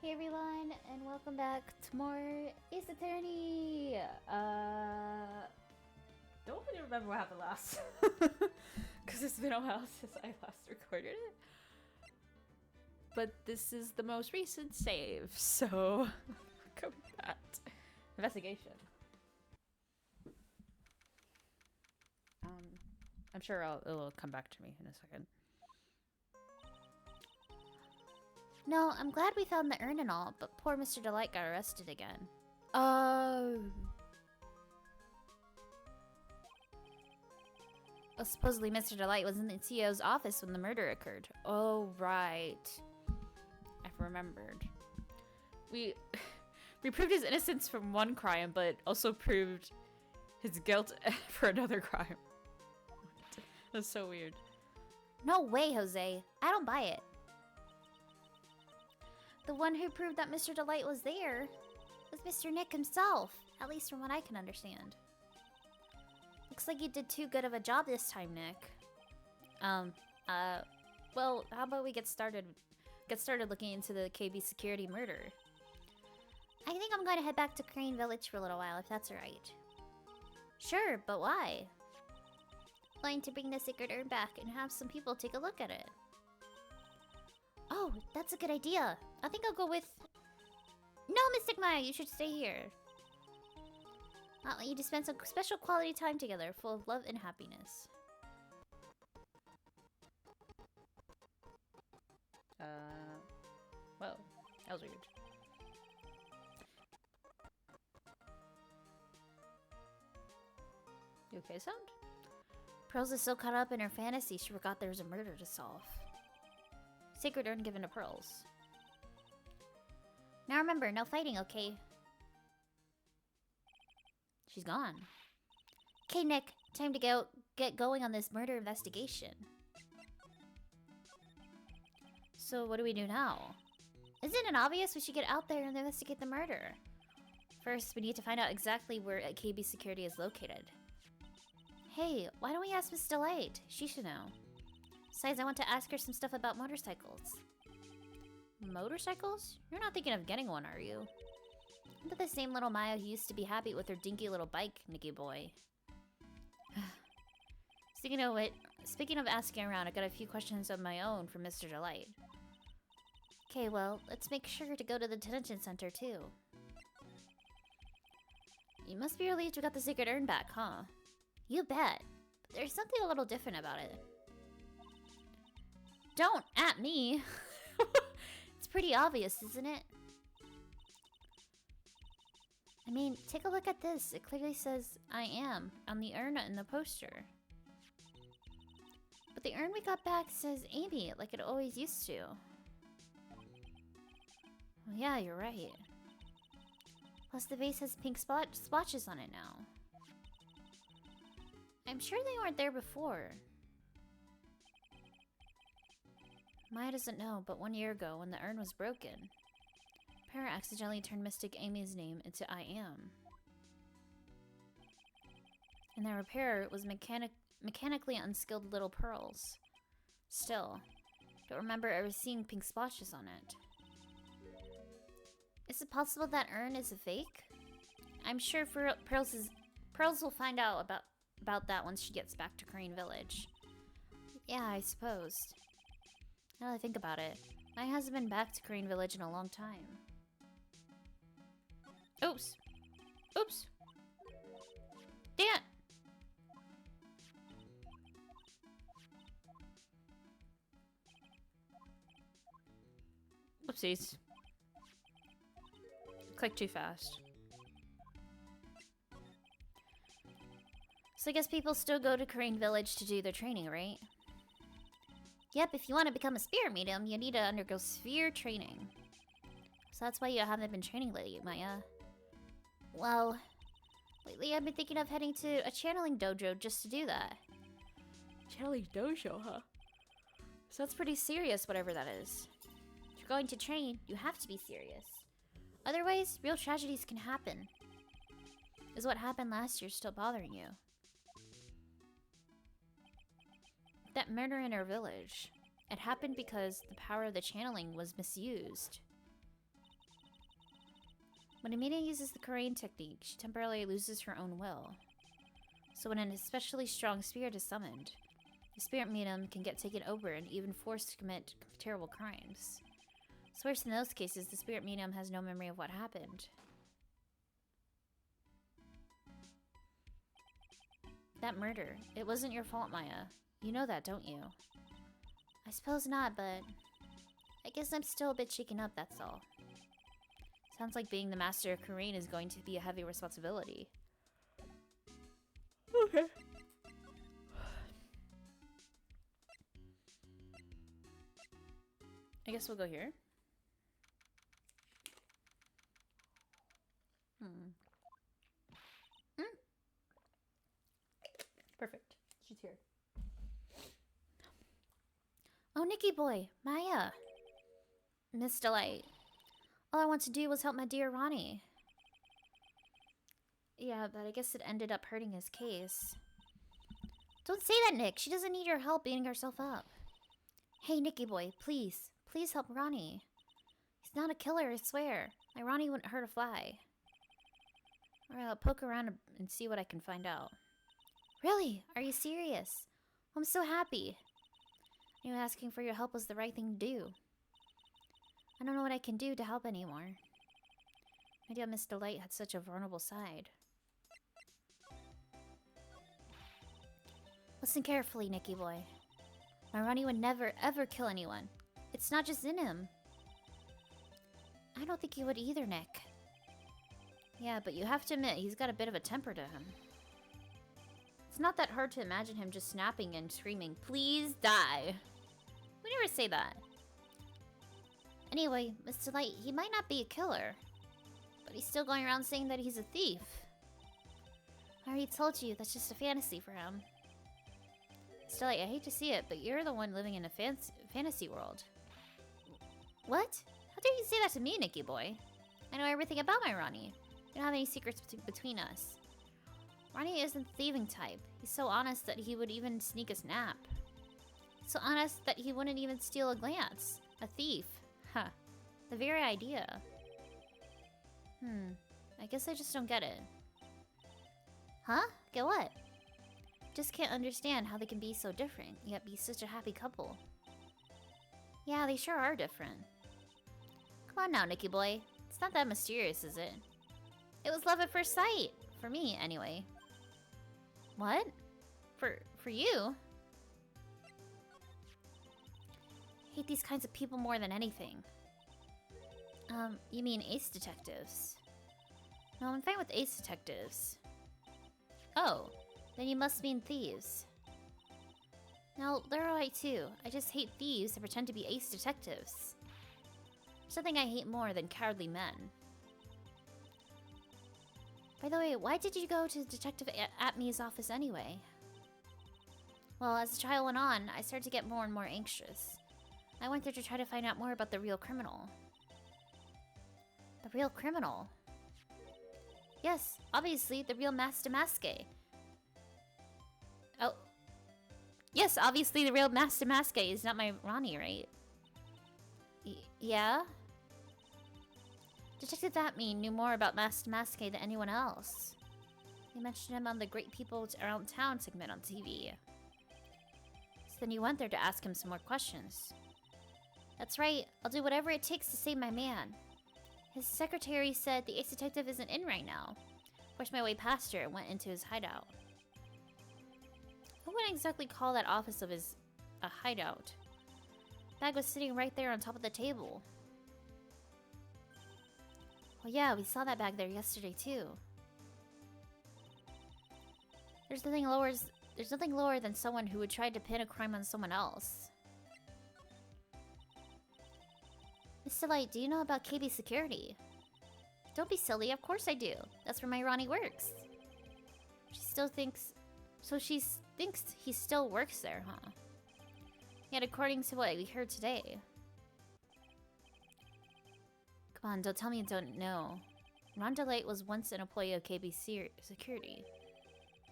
Hey everyone, and welcome back to more Ace Attorney! Don't really remember what happened last. Because it's been a while since I last recorded it. But this is the most recent save, so welcome back. Investigation. I'm sure it'll come back to me in a second. No, I'm glad we found the urn and all, but poor Mr. Delight got arrested again. Oh. Well, supposedly Mr. Delight was in the CEO's office when the murder occurred. Oh, right. I've remembered. We proved his innocence from one crime, but also proved his guilt for another crime. That's so weird. No way, Jose. I don't buy it. The one who proved that Mr. Delight was there was Mr. Nick himself, at least from what I can understand. Looks like you did too good of a job this time, Nick. Well, how about we get started looking into the KB security murder? I think I'm going to head back to Crane Village for a little while, if that's alright. Sure, but why? Going to bring the sacred urn back and have some people take a look at it. Oh, that's a good idea. I think I'll go with... No, Mystic Maya, you should stay here. I'll let you to spend some special quality time together, full of love and happiness. Well, that was weird. You okay, Sound? Pearls is so caught up in her fantasy, she forgot there was a murder to solve. Sacred urn given to Pearls. Now remember, no fighting, okay? She's gone. Okay, Nick, time to get going on this murder investigation. So what do we do now? Isn't it obvious we should get out there and investigate the murder? First, we need to find out exactly where KB security is located. Hey, why don't we ask Miss Delight? She should know. Besides, I want to ask her some stuff about motorcycles. Motorcycles? You're not thinking of getting one, are you? Isn't that the same little Maya who used to be happy with her dinky little bike, Nicky boy? Speaking of asking around, I got a few questions of my own from Mr. Delight. Okay, well, let's make sure to go to the detention center, too. You must be relieved we got the sacred urn back, huh? You bet. But there's something a little different about it. Don't at me! It's pretty obvious, isn't it? I mean, take a look at this. It clearly says, I am, on the urn in the poster. But the urn we got back says Amy, like it always used to. Well, yeah, you're right. Plus the vase has pink splotches on it now. I'm sure they weren't there before. Maya doesn't know, but 1 year ago, when the urn was broken, Para accidentally turned Mystic Amy's name into I am. And the repairer was mechanically unskilled little Pearls. Still, don't remember ever seeing pink splotches on it. Is it possible that urn is a fake? I'm sure Pearls will find out about that once she gets back to Crane Village. Yeah, I suppose. Now that I think about it, Maya hasn't been back to Crane Village in a long time. Oops! Oops! Dan! Whoopsies. Click too fast. So I guess people still go to Crane Village to do their training, right? Yep, if you want to become a spirit medium, you need to undergo sphere training. So that's why you haven't been training lately, Maya. Well, lately I've been thinking of heading to a channeling dojo just to do that. Channeling dojo, huh? So that's pretty serious, whatever that is. If you're going to train, you have to be serious. Otherwise, real tragedies can happen. Is what happened last year still bothering you? That murder in our village. It happened because the power of the channeling was misused. When a medium uses the Korean technique, she temporarily loses her own will. So when an especially strong spirit is summoned, the spirit medium can get taken over and even forced to commit terrible crimes. It's worse in those cases, the spirit medium has no memory of what happened. That murder, it wasn't your fault, Maya. You know that, don't you? I suppose not, but I guess I'm still a bit shaken up, that's all. Sounds like being the master of Korean is going to be a heavy responsibility. Okay. I guess we'll go here. Perfect. She's here. Oh, Nikki boy, Maya. Miss Delight. All I want to do was help my dear Ronnie. Yeah, but I guess it ended up hurting his case. Don't say that, Nick. She doesn't need your help beating herself up. Hey, Nicky boy, please. Please help Ronnie. He's not a killer, I swear. My Ronnie wouldn't hurt a fly. Alright, I'll poke around and see what I can find out. Really? Are you serious? I'm so happy. I knew asking for your help was the right thing to do. I don't know what I can do to help anymore. My dear Miss Delight had such a vulnerable side. Listen carefully, Nicky boy. My Ronnie would never, ever kill anyone. It's not just in him. I don't think he would either, Nick. Yeah, but you have to admit, he's got a bit of a temper to him. It's not that hard to imagine him just snapping and screaming, "Please die." We never say that. Anyway, Mr. Light, he might not be a killer, but he's still going around saying that he's a thief. I already told you, that's just a fantasy for him. Mr. Light, I hate to see it, but you're the one living in a fantasy world. What? How dare you say that to me, Nicky boy? I know everything about my Ronnie. We don't have any secrets between us. Ronnie isn't the thieving type. He's so honest that he would even sneak a snap. So honest that he wouldn't even steal a glance. A thief. Huh. The very idea. I guess I just don't get it. Huh? Get what? Just can't understand how they can be so different, yet be such a happy couple. Yeah, they sure are different. Come on now, Nicky boy. It's not that mysterious, is it? It was love at first sight. For me, anyway. What? For you? Hate these kinds of people more than anything. You mean ace detectives? No, I'm fine with ace detectives. Oh, then you must mean thieves. No, they're alright too. I just hate thieves that pretend to be ace detectives. There's nothing I hate more than cowardly men. By the way, why did you go to Detective Atme's office anyway? Well, as the trial went on, I started to get more and more anxious. I went there to try to find out more about the real criminal. The real criminal? Yes, obviously, the real Master Maske. Oh. Yes, obviously, the real Master Maske is not my Ronnie, right? Yeah? Detective Atme knew more about Master Maske than anyone else. They mentioned him on the Great People Around Town segment on TV. So then you went there to ask him some more questions. That's right, I'll do whatever it takes to save my man. His secretary said the ace detective isn't in right now. Pushed my way past her and went into his hideout. I wouldn't exactly call that office of his a hideout. Bag was sitting right there on top of the table. Well, yeah, we saw that bag there yesterday too. There's nothing lower than someone who would try to pin a crime on someone else. Mr. Light, do you know about KB Security? Don't be silly, of course I do. That's where my Ronnie works. She thinks he still works there, huh? Yet according to what we heard today. Come on, don't tell me you don't know. Ron DeLite was once an employee of KB Security.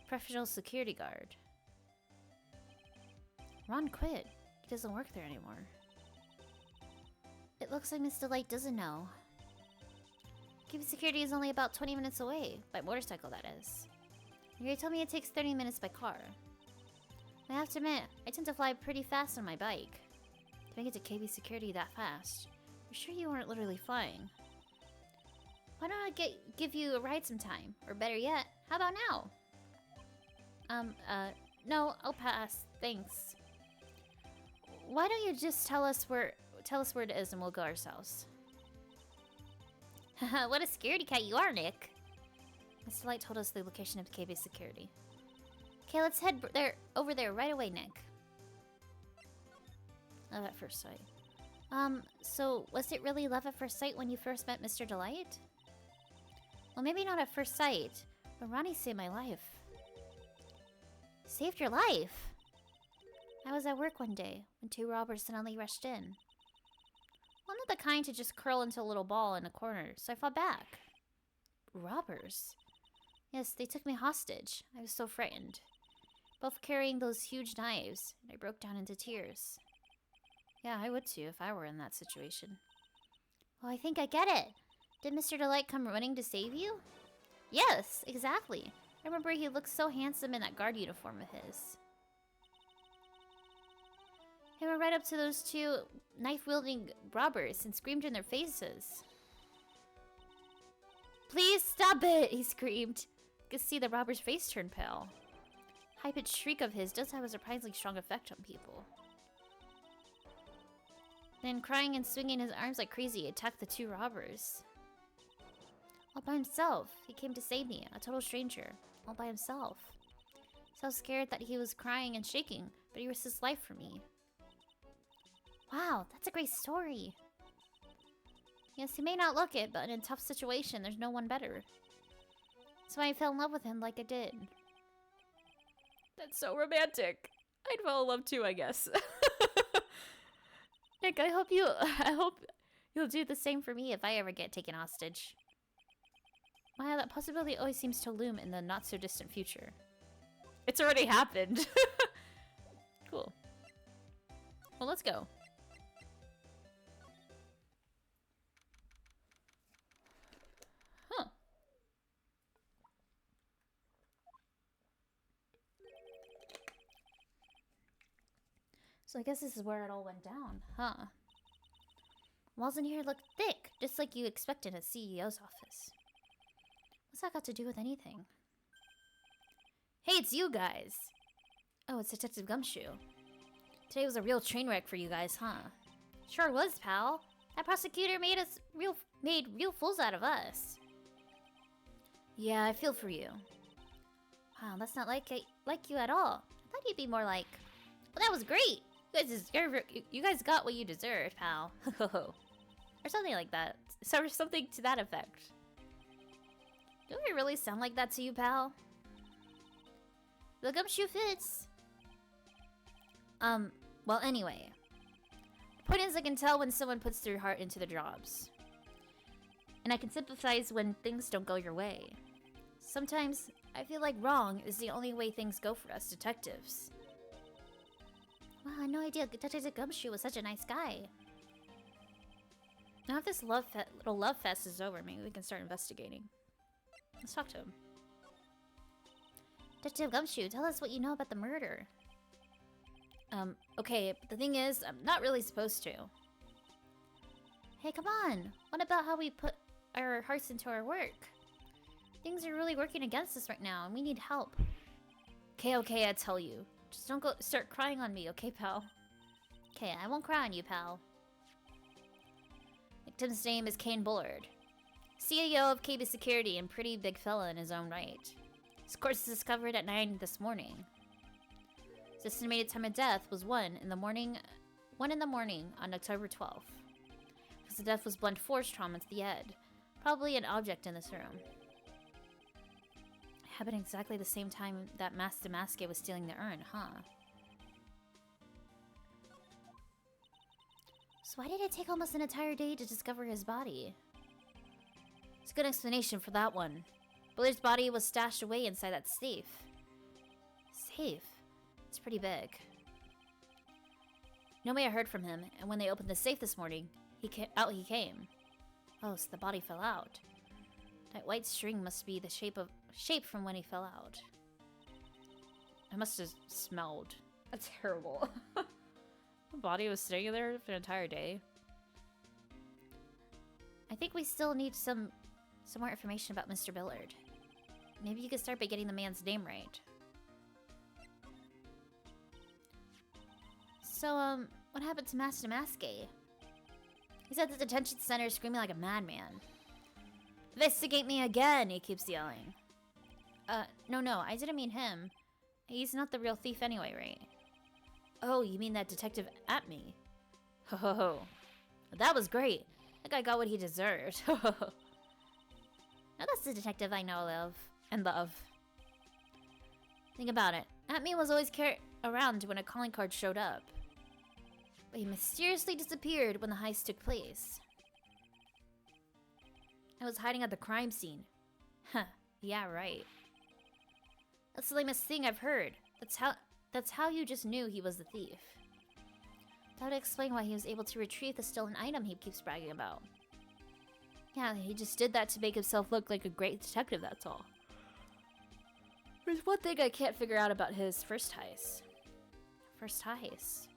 Professional security guard. Ron quit. He doesn't work there anymore. It looks like Miss DeLite doesn't know. KB security is only about 20 minutes away. By motorcycle, that is. You told me it takes 30 minutes by car. I have to admit, I tend to fly pretty fast on my bike. To make it to KB security that fast, you're sure you weren't literally flying? Why don't I give you a ride sometime? Or better yet, how about now? No, I'll pass. Thanks. Why don't you just tell us where it is and we'll go ourselves? Haha, what a scaredy cat you are, Nick. Mr. Light told us the location of KB security. Okay, let's head over there right away, Nick. Love at first sight. So was it really love at first sight when you first met Mr. Delight? Well, maybe not at first sight, but Ronnie saved my life. Saved your life? I was at work one day when 2 robbers suddenly rushed in. Well, I'm not the kind to just curl into a little ball in a corner, so I fought back. Robbers? Yes, they took me hostage. I was so frightened. Both carrying those huge knives, and I broke down into tears. Yeah, I would too if I were in that situation. Well, I think I get it. Did Mr. Delight come running to save you? Yes, exactly. I remember he looked so handsome in that guard uniform of his. He went right up to those 2 knife-wielding robbers and screamed in their faces. Please stop it, he screamed. You could see the robber's face turn pale. High-pitched shriek of his does have a surprisingly strong effect on people. Then, crying and swinging his arms like crazy, he attacked the 2 robbers. All by himself. He came to save me, a total stranger. All by himself. So scared that he was crying and shaking, but he risked his life for me. Wow, that's a great story. Yes, he may not look it, but in a tough situation, there's no one better. That's why I fell in love with him like I did. That's so romantic. I'd fall in love too, I guess. Nick, I hope you'll do the same for me if I ever get taken hostage. Wow, that possibility always seems to loom in the not-so-distant future. It's already happened. Cool. Well, let's go. Huh. So I guess this is where it all went down, huh? Walls in here look thick, just like you expect in a CEO's office. What's that got to do with anything? Hey, it's you guys! Oh, it's Detective Gumshoe. Today was a real train wreck for you guys, huh? Sure was, pal. That prosecutor made real fools out of us. Yeah, I feel for you. Wow, that's not like you at all. I thought you'd be more like, well, that was great. You guys got what you deserved, pal. Or something like that. So something to that effect. Do we really sound like that to you, pal? The Gumshoe fits. Well, anyway. The point is, I can tell when someone puts their heart into their jobs. And I can sympathize when things don't go your way. Sometimes, I feel like wrong is the only way things go for us detectives. Wow, I had no idea Detective Gumshoe was such a nice guy. Now if this little love fest is over, maybe we can start investigating. Let's talk to him. Detective Gumshoe, tell us what you know about the murder. Okay, but the thing is, I'm not really supposed to. Hey, come on! What about how we put our hearts into our work? Things are really working against us right now, and we need help. Okay, I tell you. Just don't start crying on me, okay, pal? Okay, I won't cry on you, pal. Victim's name is Kane Bullard. CEO of KB Security and pretty big fella in his own right. His corpse was discovered at 9 this morning. His estimated time of death was 1 in the morning on October 12th. Because the death was blunt force trauma to the head. Probably an object in this room. It happened exactly the same time that Master Damaske was stealing the urn, huh? So why did it take almost an entire day to discover his body? It's a good explanation for that one. Bullard's body was stashed away inside that safe. Safe? It's pretty big. Nobody heard from him, and when they opened the safe this morning, out he came. Oh, so the body fell out. That white string must be the shape from when he fell out. I must have smelled. That's terrible. The body was staying there for an entire day. I think we still need some more information about Mr. Billard. Maybe you could start by getting the man's name right. So, what happened to Master Maske? He's at the detention center screaming like a madman. Investigate me again, he keeps yelling. No, I didn't mean him. He's not the real thief anyway, right? Oh, you mean that detective at me? Ho ho ho. That was great. That guy got what he deserved. Ho ho ho. Now that's the detective I know of and love. Think about it. Atme was always carried around when a calling card showed up. But he mysteriously disappeared when the heist took place. I was hiding at the crime scene. Huh, yeah, right. That's the lamest thing I've heard. That's how you just knew he was the thief. That would explain why he was able to retrieve the stolen item he keeps bragging about. Yeah, he just did that to make himself look like a great detective, that's all. There's one thing I can't figure out about his first heist. First heist?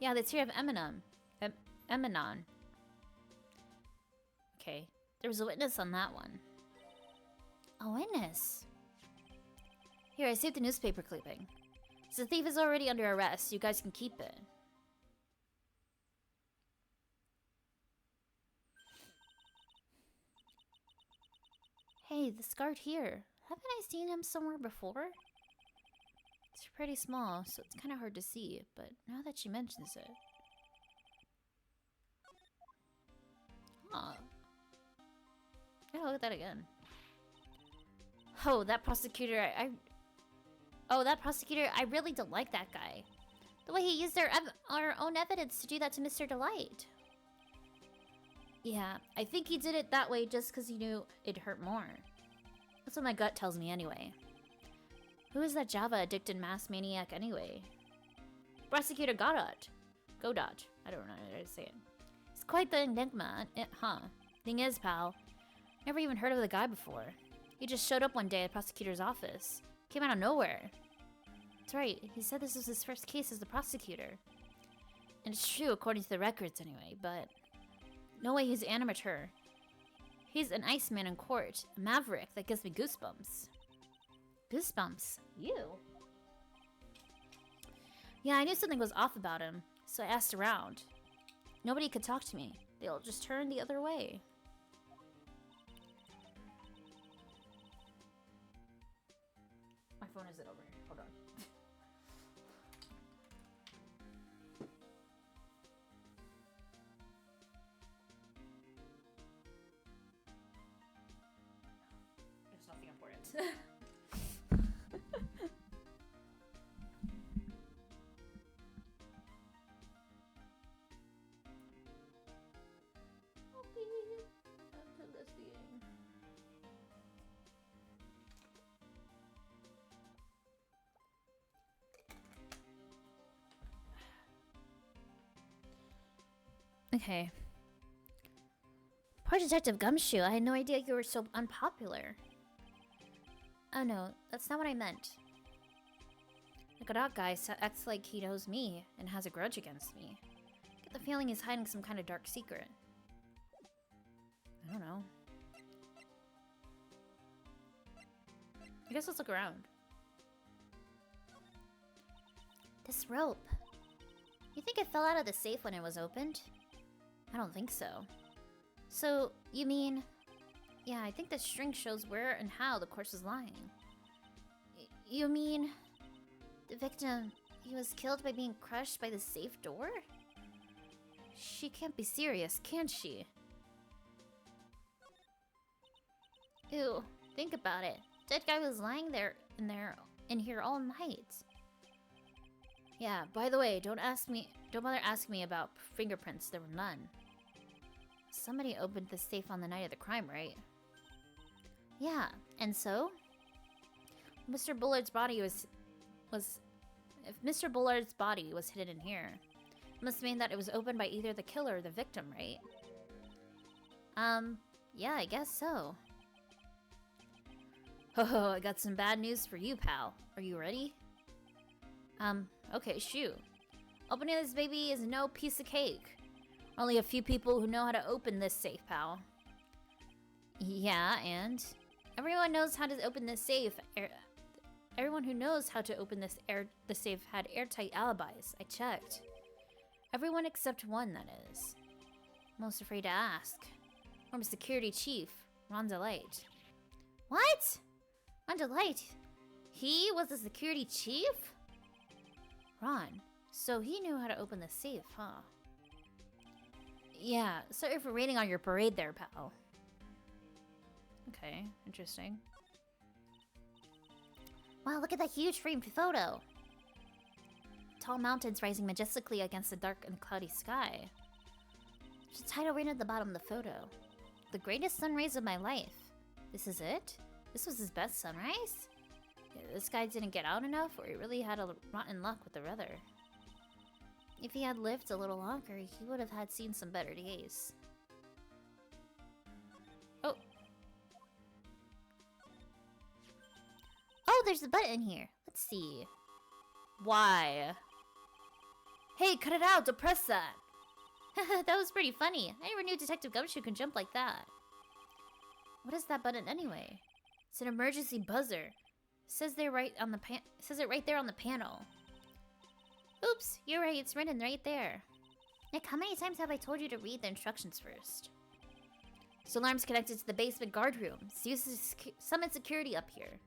Yeah, the tear of Eminon. Eminon. Okay, there was a witness on that one. A witness? Here, I saved the newspaper clipping. So the thief is already under arrest. You guys can keep it. Hey, this guard here. Haven't I seen him somewhere before? It's pretty small, so it's kind of hard to see, but now that she mentions it... Huh. Yeah, look at that again. Oh, that prosecutor, I really don't like that guy. The way he used our own evidence to do that to Mr. Delight. Yeah, I think he did it that way just because he knew it'd hurt more. That's what my gut tells me anyway. Who is that Java-addicted mass maniac anyway? Prosecutor Godot. I don't know how to say it. He's quite the enigma, huh? Thing is, pal, never even heard of the guy before. He just showed up one day at the prosecutor's office. Came out of nowhere. That's right, he said this was his first case as the prosecutor. And it's true according to the records anyway, but... No way he's an amateur. He's an Iceman in court, a maverick that gives me goosebumps. Goosebumps? You? Yeah, I knew something was off about him, so I asked around. Nobody could talk to me. They all just turned the other way. My phone isn't over here. Hold on. There's nothing important. Okay. Poor Detective Gumshoe, I had no idea you were so unpopular. Oh no, that's not what I meant. The Godot guy acts like he knows me and has a grudge against me. I get the feeling he's hiding some kind of dark secret. I don't know. I guess let's look around. This rope. You think it fell out of the safe when it was opened? I don't think so. So, you mean... Yeah, I think the string shows where and how the corpse is lying. You mean... The victim... He was killed by being crushed by the safe door? She can't be serious, can she? Ew, think about it. Dead guy was lying in here all night. Yeah, by the way, don't bother asking me about fingerprints. There were none. Somebody opened the safe on the night of the crime, right? Yeah, and so? Mr. Bullard's body was... If Mr. Bullard's body was hidden in here, it must mean that it was opened by either the killer or the victim, right? Yeah, I guess so. Oh, I got some bad news for you, pal. Are you ready? Okay, shoot. Opening this baby is no piece of cake. Only a few people who know how to open this safe, pal. Yeah, and? Everyone knows how to open this safe. Everyone who knows how to open the safe had airtight alibis. I checked. Everyone except one, that is. Most afraid to ask. Former security chief, Ron Delight. What? Ron Delight? He was the security chief? Ron, so he knew how to open the safe, huh? Yeah, sorry for raining on your parade there, pal. Okay, interesting. Wow, look at that huge framed photo. Tall mountains rising majestically against the dark and cloudy sky. There's a title written at the bottom of the photo. The greatest sunrise of my life. This is it? This was his best sunrise? Yeah, this guy didn't get out enough, or he really had a rotten luck with the weather. If he had lived a little longer, he would have had seen some better days. Oh. Oh, there's a button here. Let's see. Why? Hey, cut it out! Don't press that! That was pretty funny. I never knew Detective Gumshoe could jump like that. What is that button anyway? It's an emergency buzzer. Says it right there on the panel. Oops, you're right. It's written right there. Nick, how many times have I told you to read the instructions first? This alarm's connected to the basement guard room. It's used to summon security up here.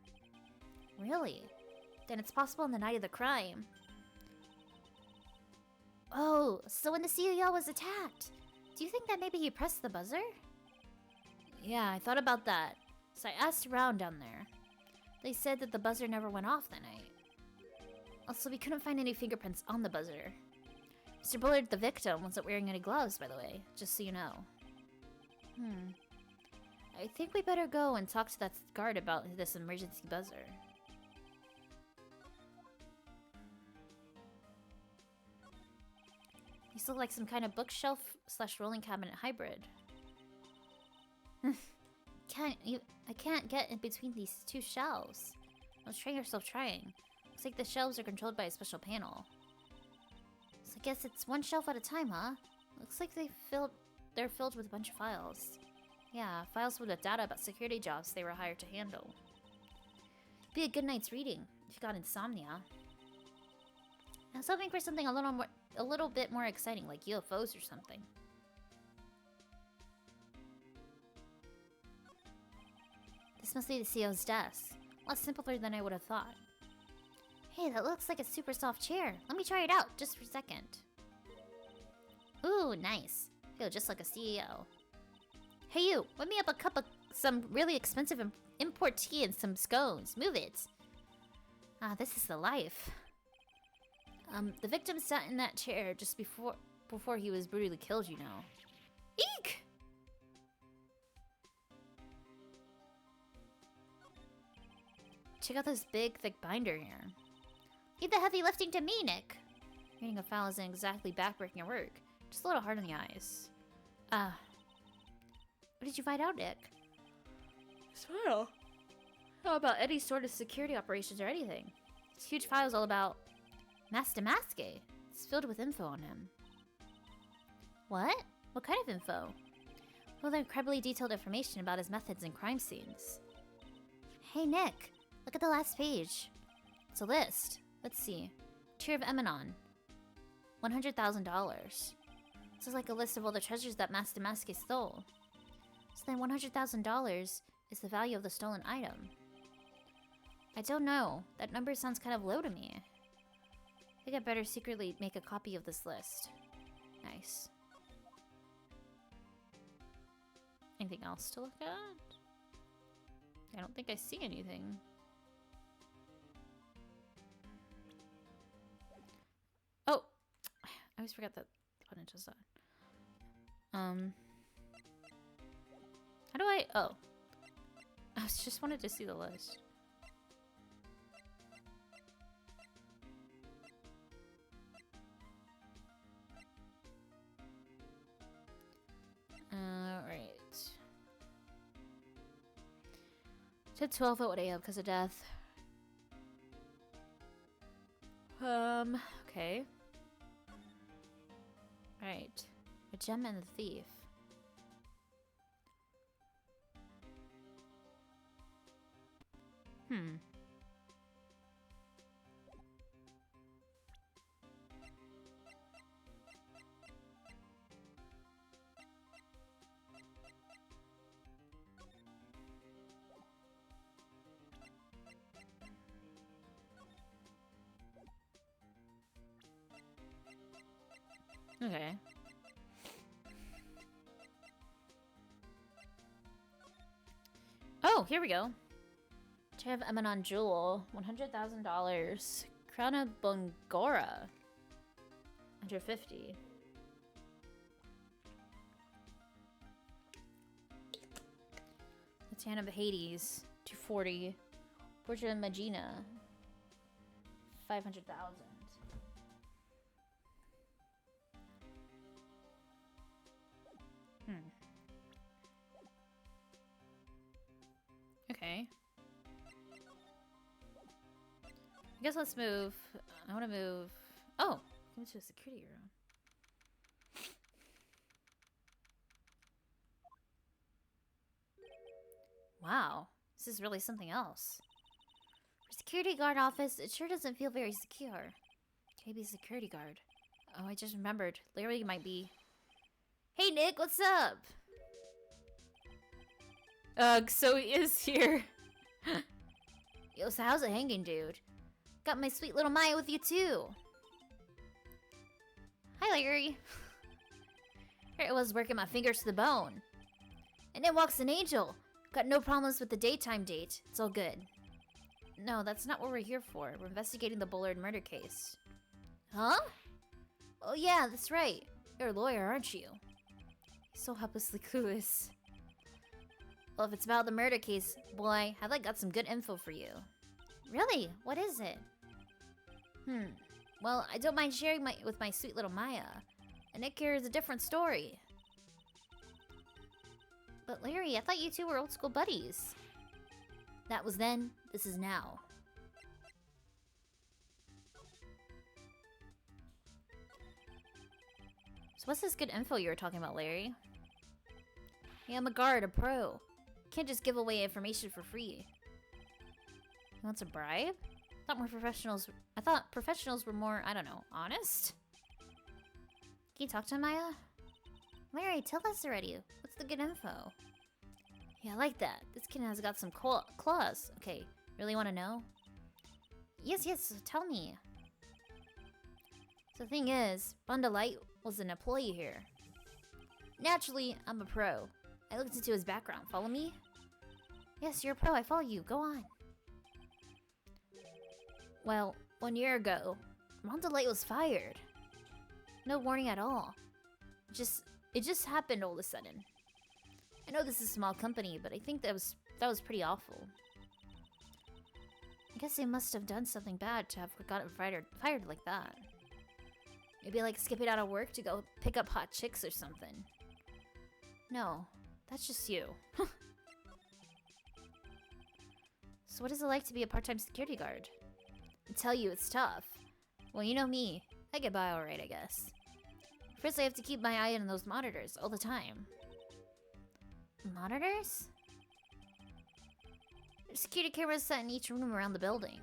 Really? Then it's possible on the night of the crime. Oh, so when the CEO was attacked, do you think that maybe he pressed the buzzer? Yeah, I thought about that. So I asked around down there. They said that the buzzer never went off that night. Also, we couldn't find any fingerprints on the buzzer. Mr. Bullard, the victim, wasn't wearing any gloves, by the way, just so you know. I think we better go and talk to that guard about this emergency buzzer. These look like some kind of bookshelf / rolling cabinet hybrid. I can't get in between these two shelves. I was trying yourself trying. Looks like the shelves are controlled by a special panel. So I guess it's one shelf at a time, huh? Looks like they're filled with a bunch of files. Yeah, files with the data about security jobs they were hired to handle. Be a good night's reading if you got insomnia. I was hoping for something a little bit more exciting, like UFOs or something. This must be the CEO's desk. A lot simpler than I would have thought. Hey, that looks like a super soft chair. Let me try it out, just for a second. Ooh, nice. Feel just like a CEO. Hey you, whip me up a cup of some really expensive import tea and some scones. Move it. Ah, this is the life. The victim sat in that chair just before he was brutally killed, you know. Eek! Check out this big, thick binder here. Leave the heavy lifting to me, Nick. Reading a file isn't exactly backbreaking work. Just a little hard on the eyes. What did you find out, Nick? File? How about any sort of security operations or anything? This huge file is all about Master Maske. It's filled with info on him. What? What kind of info? Well, they're incredibly detailed information about his methods and crime scenes. Hey, Nick. Look at the last page. It's a list. Let's see. Tear of Eminon. $100,000. This is like a list of all the treasures that Master Maske stole. So then $100,000 is the value of the stolen item. I don't know. That number sounds kind of low to me. I think I better secretly make a copy of this list. Nice. Anything else to look at? I don't think I see anything. Oh! I always forget that button does that. How do I... Oh. I just wanted to see the list. Right. To 12:08 a.m. because of death. Okay. Right. A gem and the thief. Okay. Oh, here we go. Chair of Emanon Jewel, $100,000. Crown of Bongora, 150. The Tan of Hades, 240. Portrait of Magina, 500,000. Okay. I guess let's move. I want to move. Oh, go to a security room. Wow, this is really something else. For security guard office, it sure doesn't feel very secure. Maybe security guard. Oh, I just remembered. Larry might be. Hey Nick, what's up? So he is here. Yo, so how's it hanging, dude? Got my sweet little Maya with you too. Hi, Larry. Here I was working my fingers to the bone. And in walks an angel. Got no problems with the daytime date. It's all good. No, that's not what we're here for. We're investigating the Bullard murder case. Huh? Oh yeah, that's right. You're a lawyer, aren't you? So helplessly clueless. Well, if it's about the murder case, boy, have I got some good info for you. Really? What is it? Well, I don't mind sharing with my sweet little Maya. And Nick here is a different story. But Larry, I thought you two were old school buddies. That was then, this is now. So what's this good info you were talking about, Larry? Yeah, I'm a guard, a pro. Can't just give away information for free. You want a bribe? I thought professionals were more, I don't know, honest? Can you talk to him, Maya? Larry, tell us already. What's the good info? Yeah, I like that. This kid has got some claws. Okay, really want to know? Yes, tell me. So the thing is, Bunda Light was an employee here. Naturally, I'm a pro. I looked into his background. Follow me? Yes, you're a pro. I follow you. Go on. Well, 1 year ago, Bunda Light was fired. No warning at all. It just happened all of a sudden. I know this is a small company, but I think that was pretty awful. I guess they must have done something bad to have gotten fired like that. Maybe like skipping out of work to go pick up hot chicks or something. No, that's just you. So what is it like to be a part-time security guard? I tell you, it's tough. Well, you know me. I get by alright, I guess. First, I have to keep my eye on those monitors all the time. Monitors? There's security cameras set in each room around the building.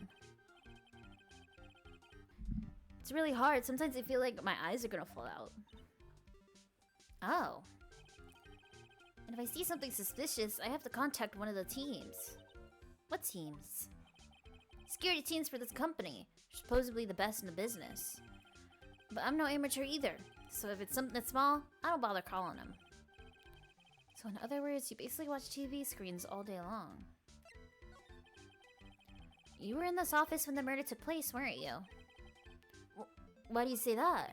It's really hard. Sometimes I feel like my eyes are gonna fall out. Oh. And if I see something suspicious, I have to contact one of the teams. What teams? Security teams for this company. They're supposedly the best in the business. But I'm no amateur either. So if it's something that's small, I don't bother calling them. So in other words, you basically watch TV screens all day long. You were in this office when the murder took place, weren't you? Why do you say that?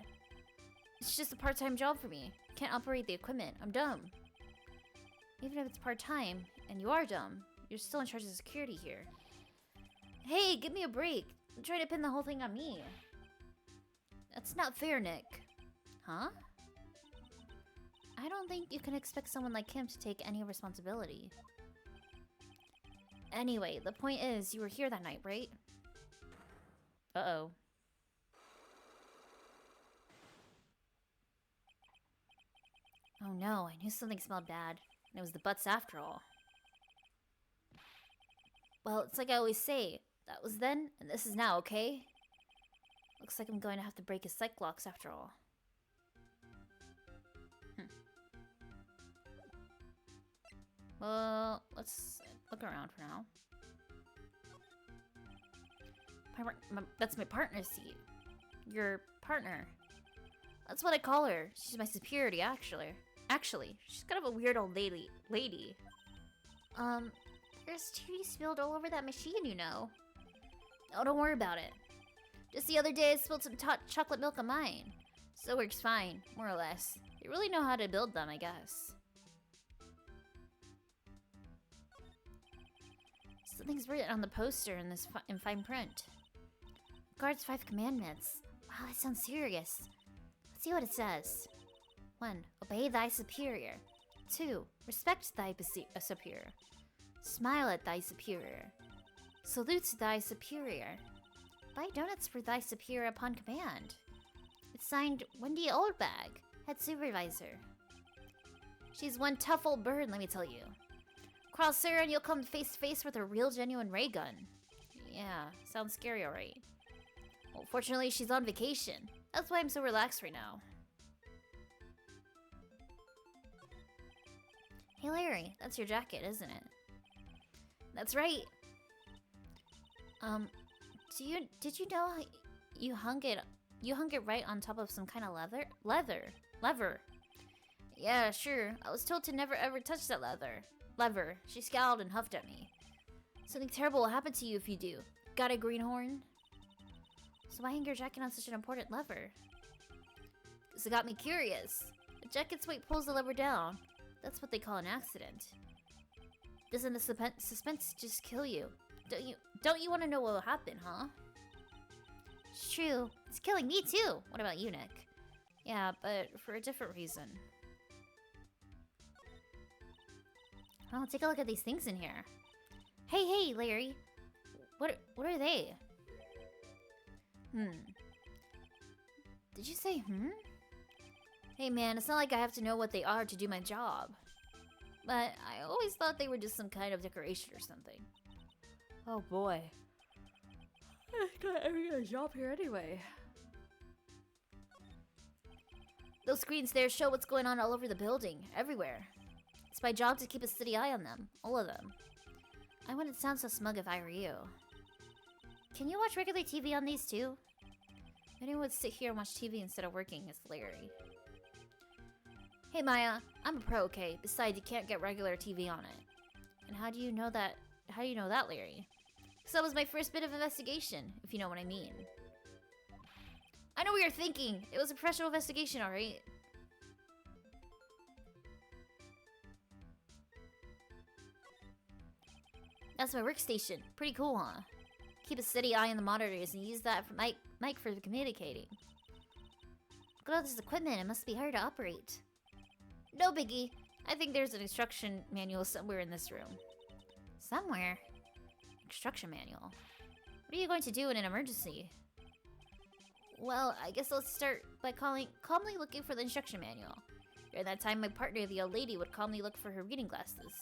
It's just a part-time job for me. Can't operate the equipment. I'm dumb. Even if it's part-time, and you are dumb, you're still in charge of security here. Hey, give me a break. I'm trying to pin the whole thing on me. That's not fair, Nick. Huh? I don't think you can expect someone like him to take any responsibility. Anyway, the point is, you were here that night, right? Uh-oh. Oh no, I knew something smelled bad. And it was the butts after all. Well, it's like I always say. That was then, and this is now, okay? Looks like I'm going to have to break his psych locks after all. Well, let's look around for now. That's my partner's seat. Your partner. That's what I call her. She's my superiority, actually. She's kind of a weird old lady. There's tea spilled all over that machine, you know. Oh, don't worry about it. Just the other day I spilled some chocolate milk on mine. So it works fine, more or less. They really know how to build them, I guess. Something's written on the poster in fine print. Guard's 5 commandments. Wow, that sounds serious. Let's see what it says. 1. Obey thy superior. 2. Respect thy superior. Smile at thy superior. Salute thy superior. Buy donuts for thy superior upon command. It's signed Wendy Oldbag, head supervisor. She's one tough old bird, let me tell you. Cross her and you'll come face to face with a real genuine ray gun. Yeah, sounds scary, alright. Well, fortunately, she's on vacation. That's why I'm so relaxed right now. Hey Larry, that's your jacket, isn't it? That's right. Did you know you hung it right on top of some kind of lever? Yeah, sure. I was told to never ever touch that lever. She scowled and huffed at me. Something terrible will happen to you if you do. Got a greenhorn? So why hang your jacket on such an important lever? Because it got me curious. The jacket's weight pulls the lever down. That's what they call an accident. Doesn't the suspense just kill you? Don't you want to know what will happen, huh? It's true. It's killing me too. What about you, Nick? Yeah, but for a different reason. Oh, take a look at these things in here. Hey, Larry. What are they? Did you say Hey man, it's not like I have to know what they are to do my job. But I always thought they were just some kind of decoration or something. Oh boy. I got every job here anyway. Those screens there show what's going on all over the building, everywhere. It's my job to keep a steady eye on them, all of them. I wouldn't sound so smug if I were you. Can you watch regular TV on these too? If anyone would sit here and watch TV instead of working, it's Larry. Hey Maya, I'm a pro, okay? Besides, you can't get regular TV on it. And how do you know that, Larry? Because that was my first bit of investigation, if you know what I mean. I know what you're thinking. It was a professional investigation, alright? That's my workstation. Pretty cool, huh? Keep a steady eye on the monitors and use that for mic for communicating. Look at all this equipment. It must be hard to operate. No biggie. I think there's an instruction manual somewhere in this room. Somewhere? Instruction manual? What are you going to do in an emergency? Well, I guess I'll start by calmly looking for the instruction manual. During that time, my partner, the old lady, would calmly look for her reading glasses.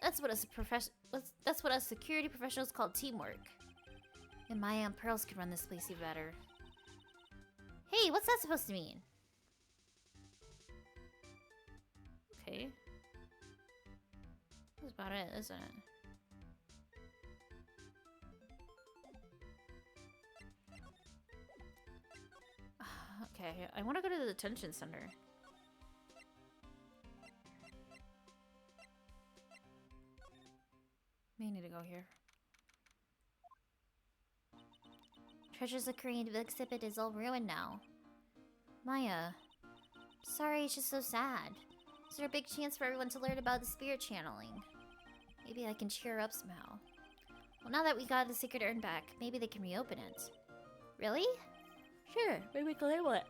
That's what us security professionals call teamwork. And Maya and Pearls could run this place even better. Hey, what's that supposed to mean? Okay. That's about it, isn't it? Okay, I want to go to the detention center. May need to go here. Treasures occurring in the exhibit is all ruined now. Maya. Sorry, it's just so sad. Is there a big chance for everyone to learn about the spirit channeling? Maybe I can cheer her up somehow. Well, now that we got the secret urn back, maybe they can reopen it. Really? Sure, maybe we can label it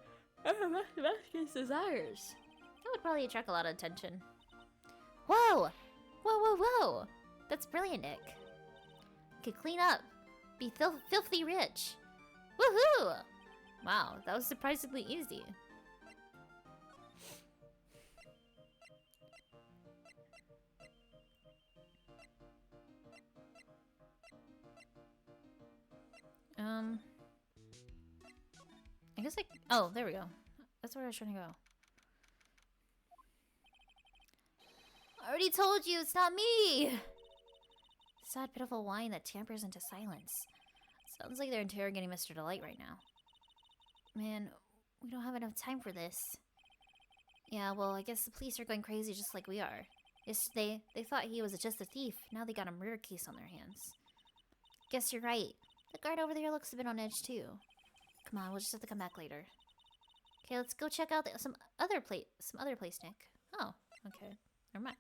Masculine's Desires. That would probably attract a lot of attention. Whoa! Whoa! That's brilliant, Nick. Could clean up. Be filthy rich. Woohoo! Wow, that was surprisingly easy. I guess oh, there we go. That's where I was trying to go. I already told you, it's not me! Sad, pitiful whine that tampers into silence. Sounds like they're interrogating Mr. Delight right now. Man, we don't have enough time for this. Yeah, well, I guess the police are going crazy just like we are. They thought he was just a thief. Now they got a murder case on their hands. Guess you're right. The guard over there looks a bit on edge too. Come on, we'll just have to come back later. Okay, let's go check out some other place, Nick. Oh, okay. Never mind.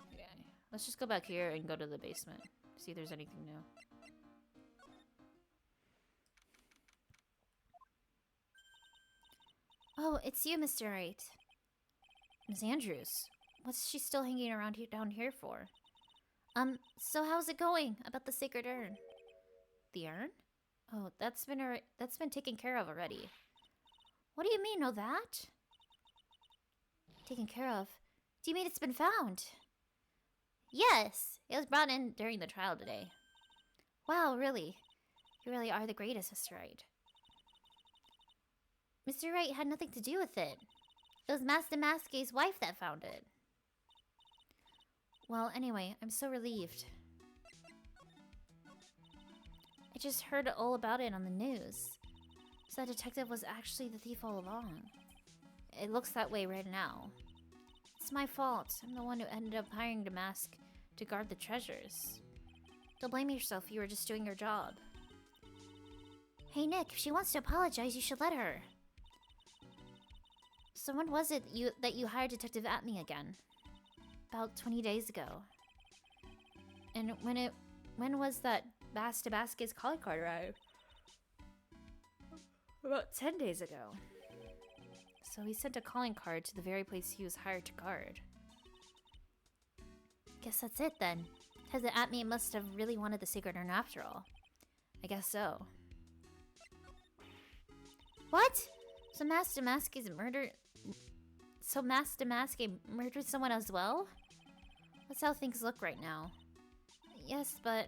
Okay. Let's just go back here and go to the basement. See if there's anything new. Oh, it's you, Mr. Wright. Miss Andrews. What's she still hanging around here down here for? So how's it going about the sacred urn? The urn? Oh, that's been taken care of already. What do you mean, oh that? Taken care of? Do you mean it's been found? Yes! It was brought in during the trial today. Wow, really? You really are the greatest, Mr. Wright. Mr. Wright had nothing to do with it. It was Master Masque's wife that found it. Well, anyway, I'm so relieved. I just heard all about it on the news. So that detective was actually the thief all along. It looks that way right now. It's my fault. I'm the one who ended up hiring the mask to guard the treasures. Don't blame yourself, you were just doing your job. Hey Nick, if she wants to apologize, you should let her. So when was it that you hired Detective Atme again? About 20 days ago. And when was that Master Masque's calling card arrived? About 10 days ago. So he sent a calling card to the very place he was hired to guard. Guess that's it then. Detective Atme must have really wanted the sacred urn after all. I guess so. What? So Master Masque murdered someone as well? That's how things look right now. Yes, but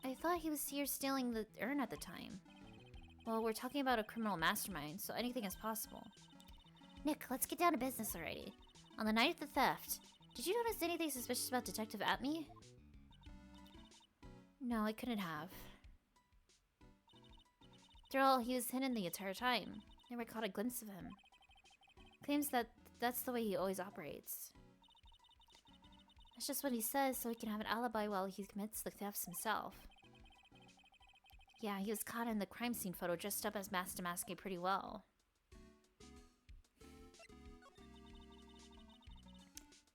I thought he was here stealing the urn at the time. Well, we're talking about a criminal mastermind, so anything is possible. Nick, let's get down to business already. On the night of the theft, did you notice anything suspicious about Detective Atme? No, I couldn't have. After all, he was hidden the entire time. Never caught a glimpse of him. Claims that that's the way he always operates. That's just what he says so he can have an alibi while he commits the thefts himself. Yeah, he was caught in the crime scene photo dressed up as Master Masque pretty well.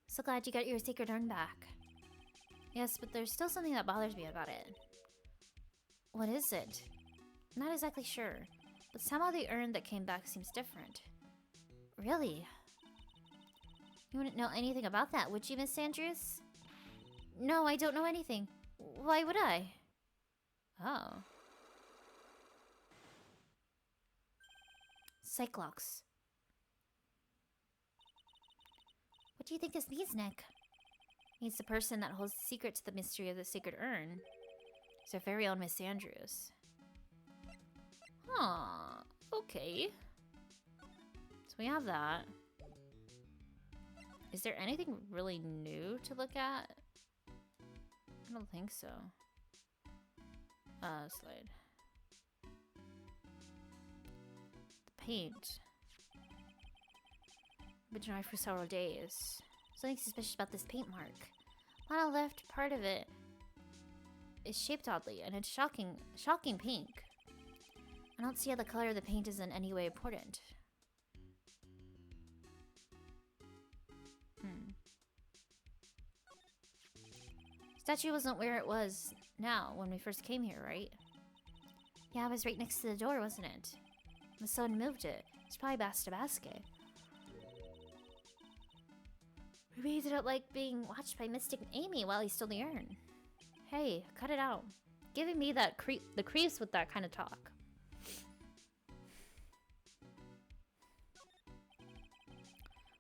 So glad you got your sacred urn back. Yes, but there's still something that bothers me about it. What is it? I'm not exactly sure, but somehow the urn that came back seems different. Really? You wouldn't know anything about that, would you, Miss Andrews? No, I don't know anything. Why would I? Oh. Cyclops. What do you think this means, Nick? It means the person that holds the secret to the mystery of the sacred urn is our very own Miss Andrews. Huh. Okay. So we have that. Is there anything really new to look at? I don't think so. Slide. The paint. Been dry for several days. Something suspicious about this paint mark. On the left part of it is shaped oddly, and it's shocking pink. I don't see how the color of the paint is in any way important. Statue wasn't where it was now when we first came here, right? Yeah, it was right next to the door, wasn't it? When someone moved it. It's probably Master Masque. Maybe he ended up like being watched by Mystic Amy while he stole the urn. Hey, cut it out. Giving me that the creeps with that kind of talk.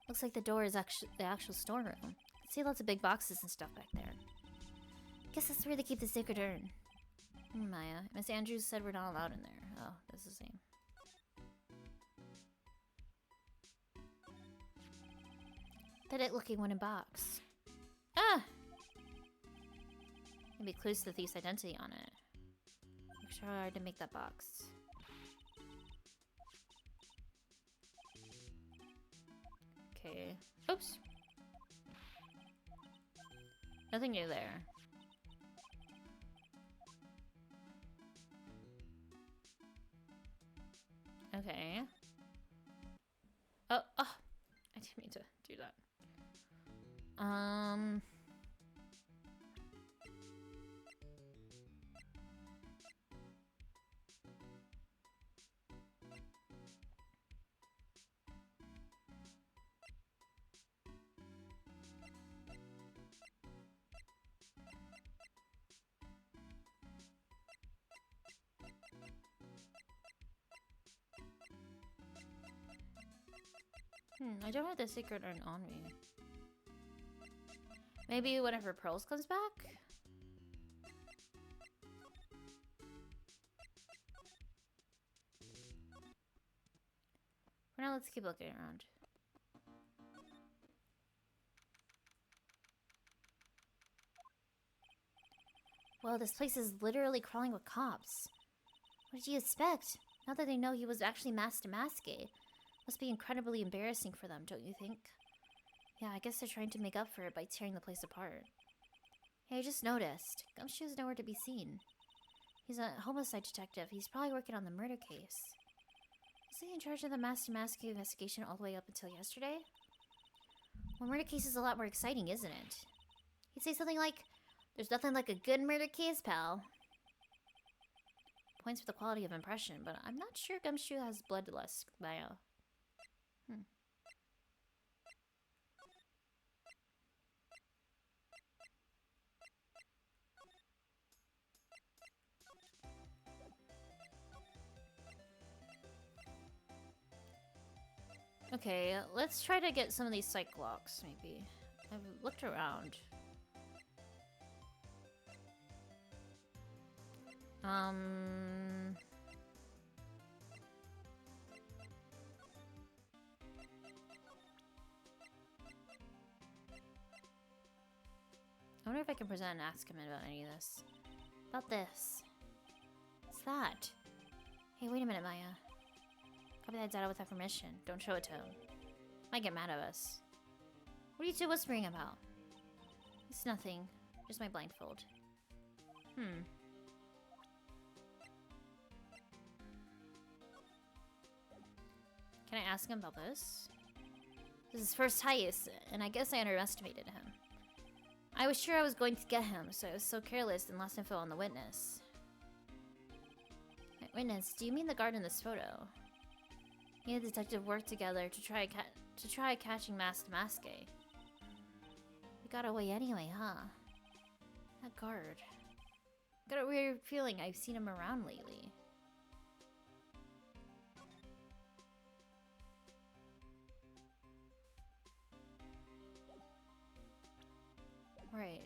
Looks like the door is actually the actual storeroom. See lots of big boxes and stuff back there. Guess that's where they keep the sacred urn. Maya, Miss Andrews said we're not allowed in there. Oh, that's the same. That looking wooden box. Ah! Maybe clues to the thief's identity on it. Make sure hard to make that box. Okay. Oops. Nothing new there. Okay. Oh, I didn't mean to do that. I don't have the secret urn on me. Maybe whenever Pearls comes back? For now, let's keep looking around. Well, this place is literally crawling with cops. What did you expect? Now that they know he was actually masked to Maske. Must be incredibly embarrassing for them, don't you think? Yeah, I guess they're trying to make up for it by tearing the place apart. Hey, I just noticed. Gumshoe's nowhere to be seen. He's a homicide detective. He's probably working on the murder case. Was he in charge of the Maske investigation all the way up until yesterday? Well, murder case is a lot more exciting, isn't it? He'd say something like, "There's nothing like a good murder case, pal." Points for the quality of impression, but I'm not sure Gumshoe has bloodlust, Maya. Okay, let's try to get some of these psych locks, maybe. I've looked around. I wonder if I can present and ask him about any of this. About this. What's that? Hey, wait a minute, Maya. Copy that data without permission. Don't show it to him. Might get mad at us. What are you two whispering about? It's nothing. Just my blindfold. Can I ask him about this? This is his first heist, and I guess I underestimated him. I was sure I was going to get him, so I was so careless and lost info on the witness. Wait, witness, do you mean the guard in this photo? He and the detective worked together to try catching Maske. He got away anyway, huh? That guard. Got a weird feeling I've seen him around lately. Right.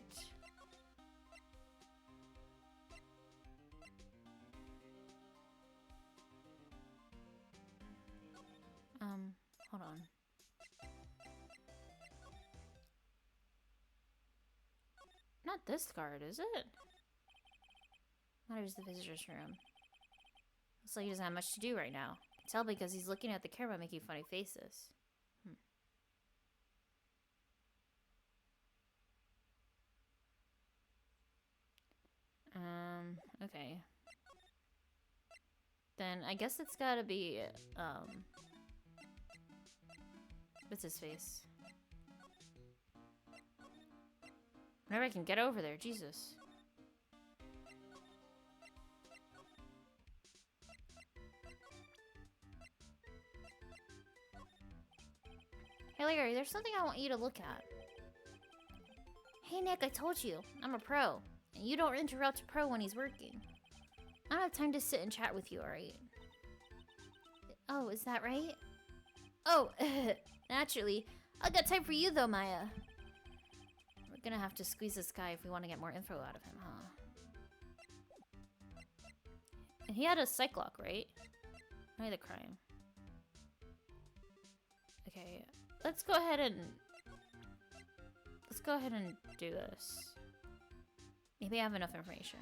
Hold on. Not this guard, is it? Not just the visitor's room. Looks like he doesn't have much to do right now. I can tell because he's looking at the camera making funny faces. Okay. Then I guess it's gotta be, what's his face? Whenever I can get over there, Jesus. Hey Larry, there's something I want you to look at. Hey Nick, I told you, I'm a pro. And you don't interrupt a pro when he's working. I don't have time to sit and chat with you, alright? Oh, is that right? Oh, naturally. I got time for you though, Maya. We're gonna have to squeeze this guy if we want to get more info out of him, huh? And he had a psych lock, right? Only the crime. Okay, let's go ahead and do this. Maybe I have enough information.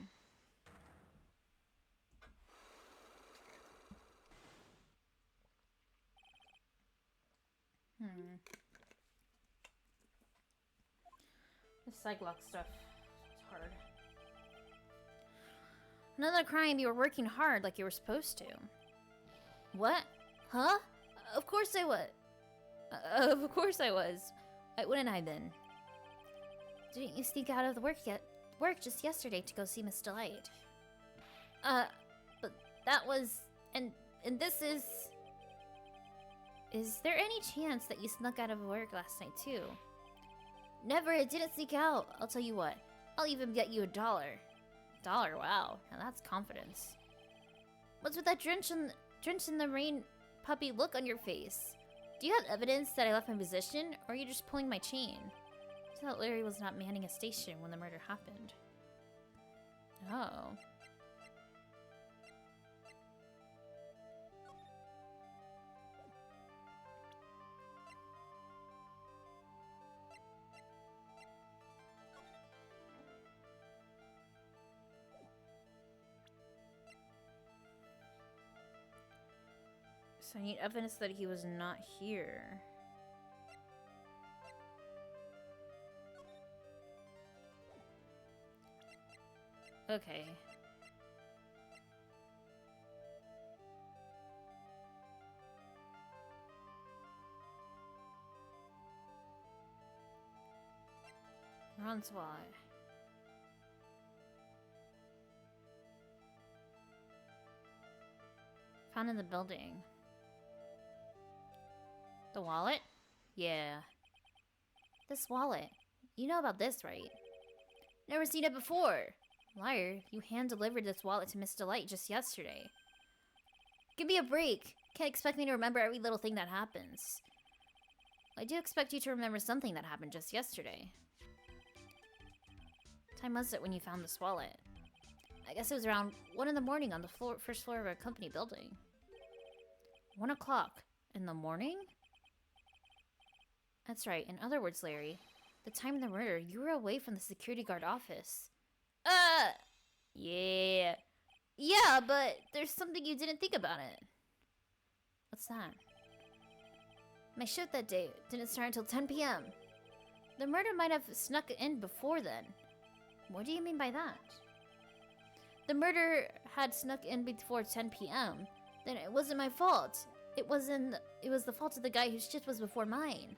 This psych lock stuff is hard. Another crime. You were working hard like you were supposed to. What? Huh? Of course I was. Of course I was. Why wouldn't I been? Didn't you sneak out of the work just yesterday to go see Miss Delight? But that was... And this is... Is there any chance that you snuck out of work last night too? Never, I didn't sneak out. I'll tell you what. I'll even get you $1. $1, wow. Now that's confidence. What's with that drenched in the rain puppy look on your face? Do you have evidence that I left my position, or are you just pulling my chain? I thought Larry was not manning a station when the murder happened. Oh. So I need evidence that he was not here. Okay. Runs why? Found in the building. The wallet? Yeah. This wallet. You know about this, right? Never seen it before. Liar, you hand-delivered this wallet to Miss Delight just yesterday. Give me a break. Can't expect me to remember every little thing that happens. I do expect you to remember something that happened just yesterday. What time was it when you found this wallet? I guess it was around 1 in the morning on the first floor of our company building. 1 o'clock in the morning? That's right. In other words, Larry, the time of the murder, you were away from the security guard office. Yeah. Yeah, but there's something you didn't think about it. What's that? My shift that day didn't start until 10 p.m. The murder might have snuck in before then. What do you mean by that? The murder had snuck in before 10 p.m. Then it wasn't my fault. It was the fault of the guy whose shift was before mine.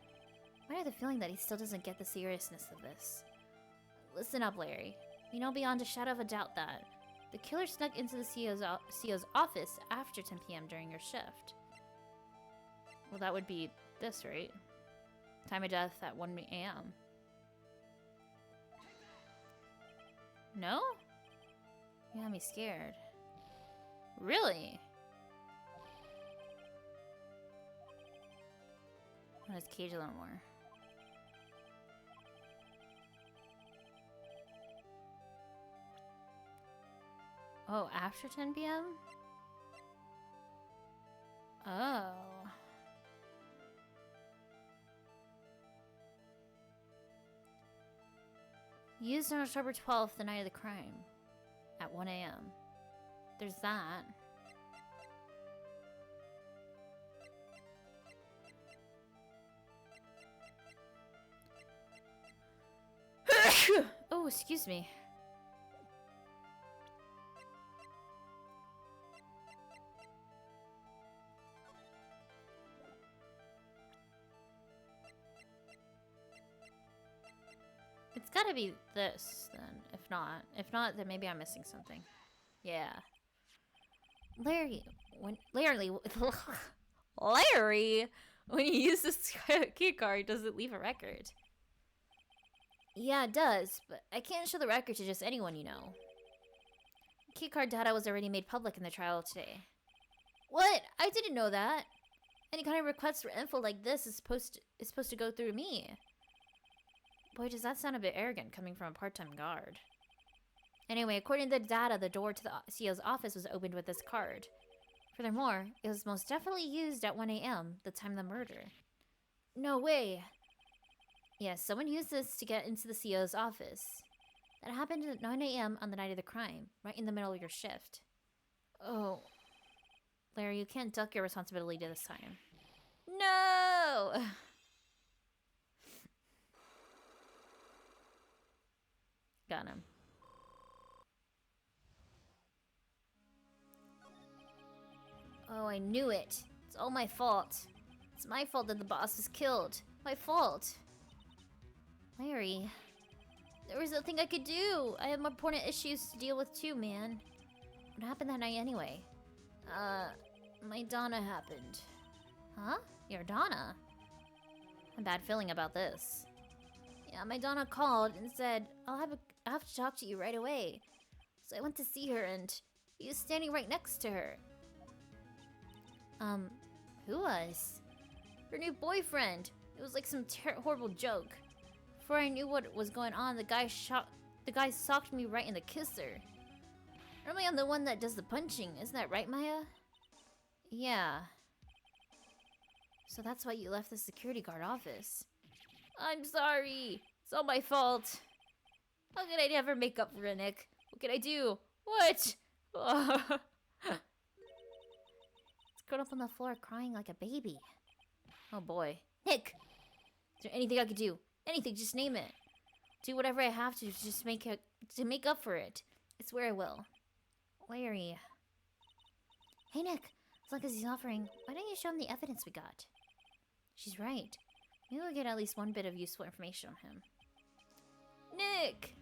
I have the feeling that he still doesn't get the seriousness of this. Listen up, Larry. You know beyond a shadow of a doubt that the killer snuck into the CEO's office after 10 p.m. during your shift. Well, that would be this, right? Time of death at 1 a.m. No? You had me scared. Really? I want his cage a little more. Oh, after 10 p.m.? Oh. Used on October 12th, the night of the crime. At 1 a.m. There's that. Oh, excuse me. It's gotta be this, then. If not, then maybe I'm missing something. Yeah. Larry, Larry, when you use this key card, does it leave a record? Yeah, it does, but I can't show the record to just anyone you know. Keycard data was already made public in the trial today. What? I didn't know that. Any kind of request for info like this is supposed to go through me. Boy, does that sound a bit arrogant coming from a part-time guard. Anyway, according to the data, the door to the CEO's office was opened with this card. Furthermore, it was most definitely used at 1 a.m., the time of the murder. No way. Yes, someone used this to get into the CEO's office. That happened at 9 a.m. on the night of the crime, right in the middle of your shift. Oh. Larry, you can't duck your responsibility this time. No! Got him. Oh, I knew it. It's all my fault. It's my fault that the boss was killed. My fault. Larry, there was nothing I could do. I have more important issues to deal with too, man. What happened that night anyway? My Donna happened. Huh? Your Donna? I have a bad feeling about this. Yeah, my Donna called and said, I have to talk to you right away. So I went to see her and he was standing right next to her. Who was? Her new boyfriend. It was like some horrible joke. Before I knew what was going on, the guy socked me right in the kisser. Normally I'm the one that does the punching, isn't that right, Maya? Yeah. So that's why you left the security guard office. I'm sorry. It's all my fault. How could I never make up for it, Nick? What could I do? What? It's curled up on the floor crying like a baby. Oh boy. Nick! Is there anything I could do? Anything, just name it. Do whatever I have to just make up for it. I swear I will. Larry. Hey Nick, as long as he's offering, why don't you show him the evidence we got? She's right. Maybe we'll get at least one bit of useful information on him. Nick!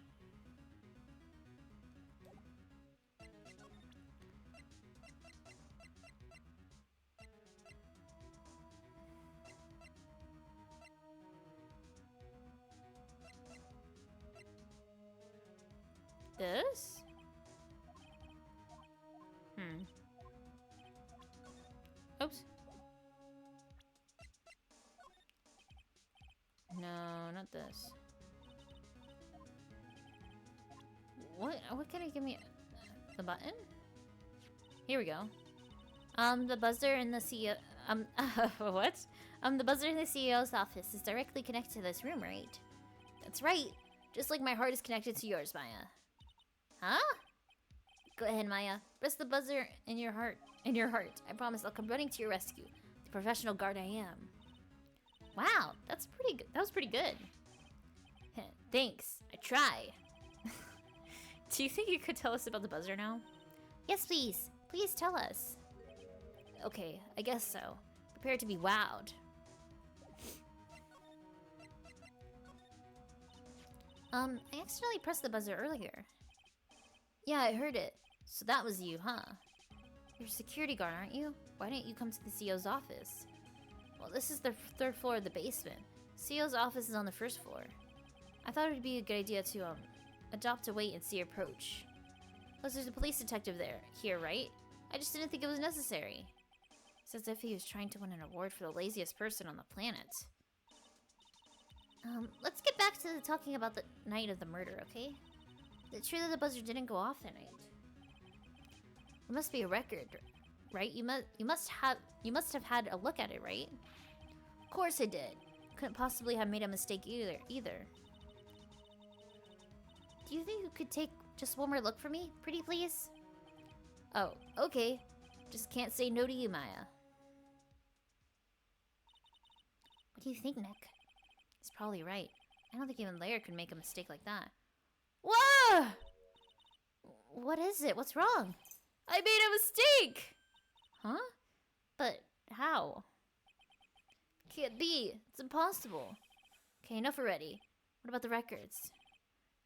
This? Oops. No, not this. What can it give me? The button? Here we go. The buzzer in the CEO... what? The buzzer in the CEO's office is directly connected to this room, right? That's right. Just like my heart is connected to yours, Maya. Huh? Go ahead, Maya. Press the buzzer in your heart. I promise I'll come running to your rescue. The professional guard I am. Wow, that's pretty good. That was pretty good. Thanks. I try. Do you think you could tell us about the buzzer now? Yes, please. Please tell us. Okay, I guess so. Prepare to be wowed. I accidentally pressed the buzzer earlier. Yeah, I heard it. So that was you, huh? You're a security guard, aren't you? Why didn't you come to the CEO's office? Well, this is the third floor of the basement. CEO's office is on the first floor. I thought it would be a good idea to, adopt a wait and see approach. Plus, there's a police detective here, right? I just didn't think it was necessary. It's as if he was trying to win an award for the laziest person on the planet. Let's get back to talking about the night of the murder, okay? It's true that the buzzer didn't go off that night. It must be a record, right? You must have had a look at it, right? Of course I did. Couldn't possibly have made a mistake either. Do you think you could take just one more look for me, pretty please? Oh, okay. Just can't say no to you, Maya. What do you think, Nick? He's probably right. I don't think even Lair could make a mistake like that. Whoa! What is it? What's wrong? I made a mistake! Huh? But how? Can't be. It's impossible. Okay, enough already. What about the records?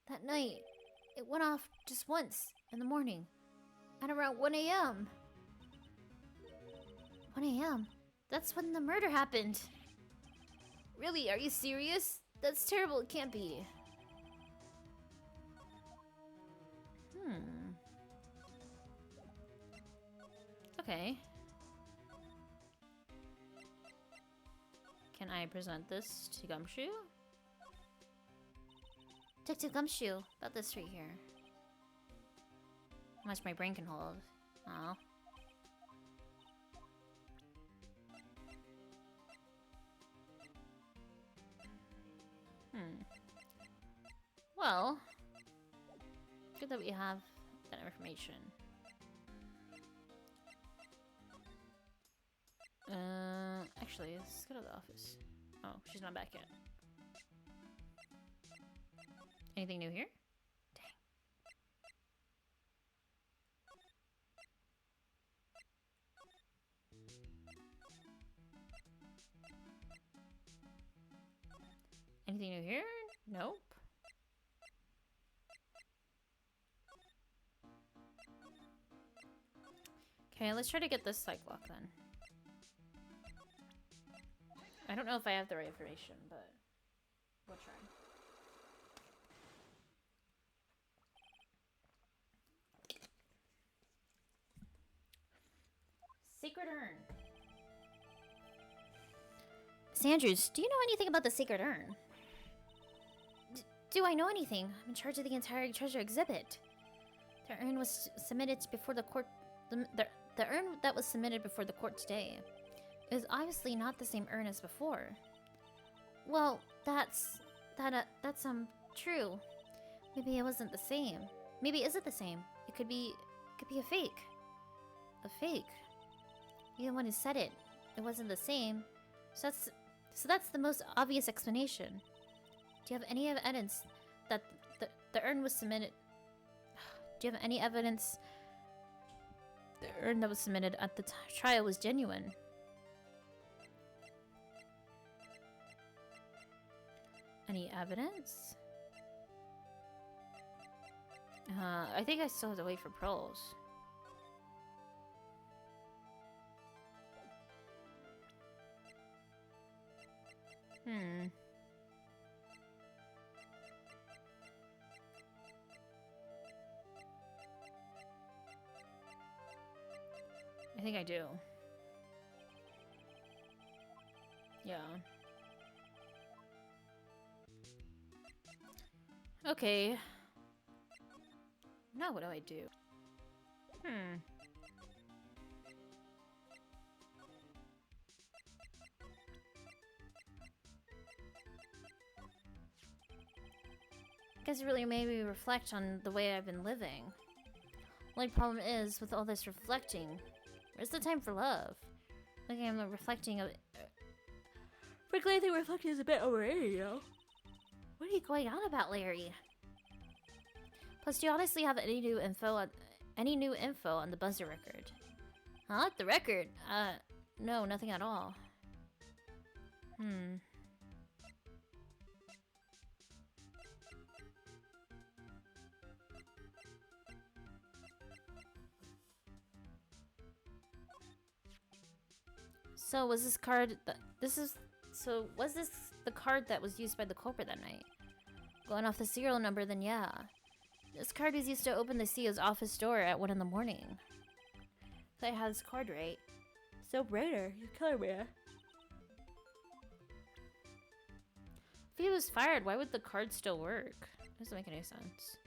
That night, it went off just once in the morning. At around 1 a.m. 1 a.m.? That's when the murder happened. Really? Are you serious? That's terrible. It can't be. Hmm. Okay. Can I present this to Gumshoe? Talk to Gumshoe about this right here. How much my brain can hold. Oh. Hmm. Well, good that we have that information. Actually, let's go to the office. Oh, she's not back yet. Anything new here? Dang. Anything new here? Nope. Okay, let's try to get this psych lock then. I don't know if I have the right information, but we'll try. Sacred Urn. Sanders, do you know anything about the Sacred Urn? Do I know anything? I'm in charge of the entire treasure exhibit. The urn was submitted before the court. The urn that was submitted before the court today is obviously not the same urn as before. Well, that's true. Maybe it wasn't the same. Maybe is it the same? It could be a fake. A fake. You're the one who said it. It wasn't the same. So that's the most obvious explanation. Do you have any evidence that the urn was submitted? Do you have any evidence the urn that was submitted at the trial was genuine? Any evidence? I think I still have to wait for pearls. Hmm. I think I do. Yeah. Okay. Now what do I do? Hmm. I guess it really made me reflect on the way I've been living. Only problem is, with all this reflecting, where's the time for love? Looking at reflecting of... Frankly, I think reflecting is a bit overrated, you know? What are you going on about, Larry? Plus, do you honestly have any new info on the buzzer record? Huh? The record? No, nothing at all. Hmm. So was this the card that was used by the culprit that night? Going off the serial number, then yeah. This card was used to open the CEO's office door at 1 in the morning. So I have this card right. So Brayder, you're killing me. If he was fired, why would the card still work? Doesn't make any sense.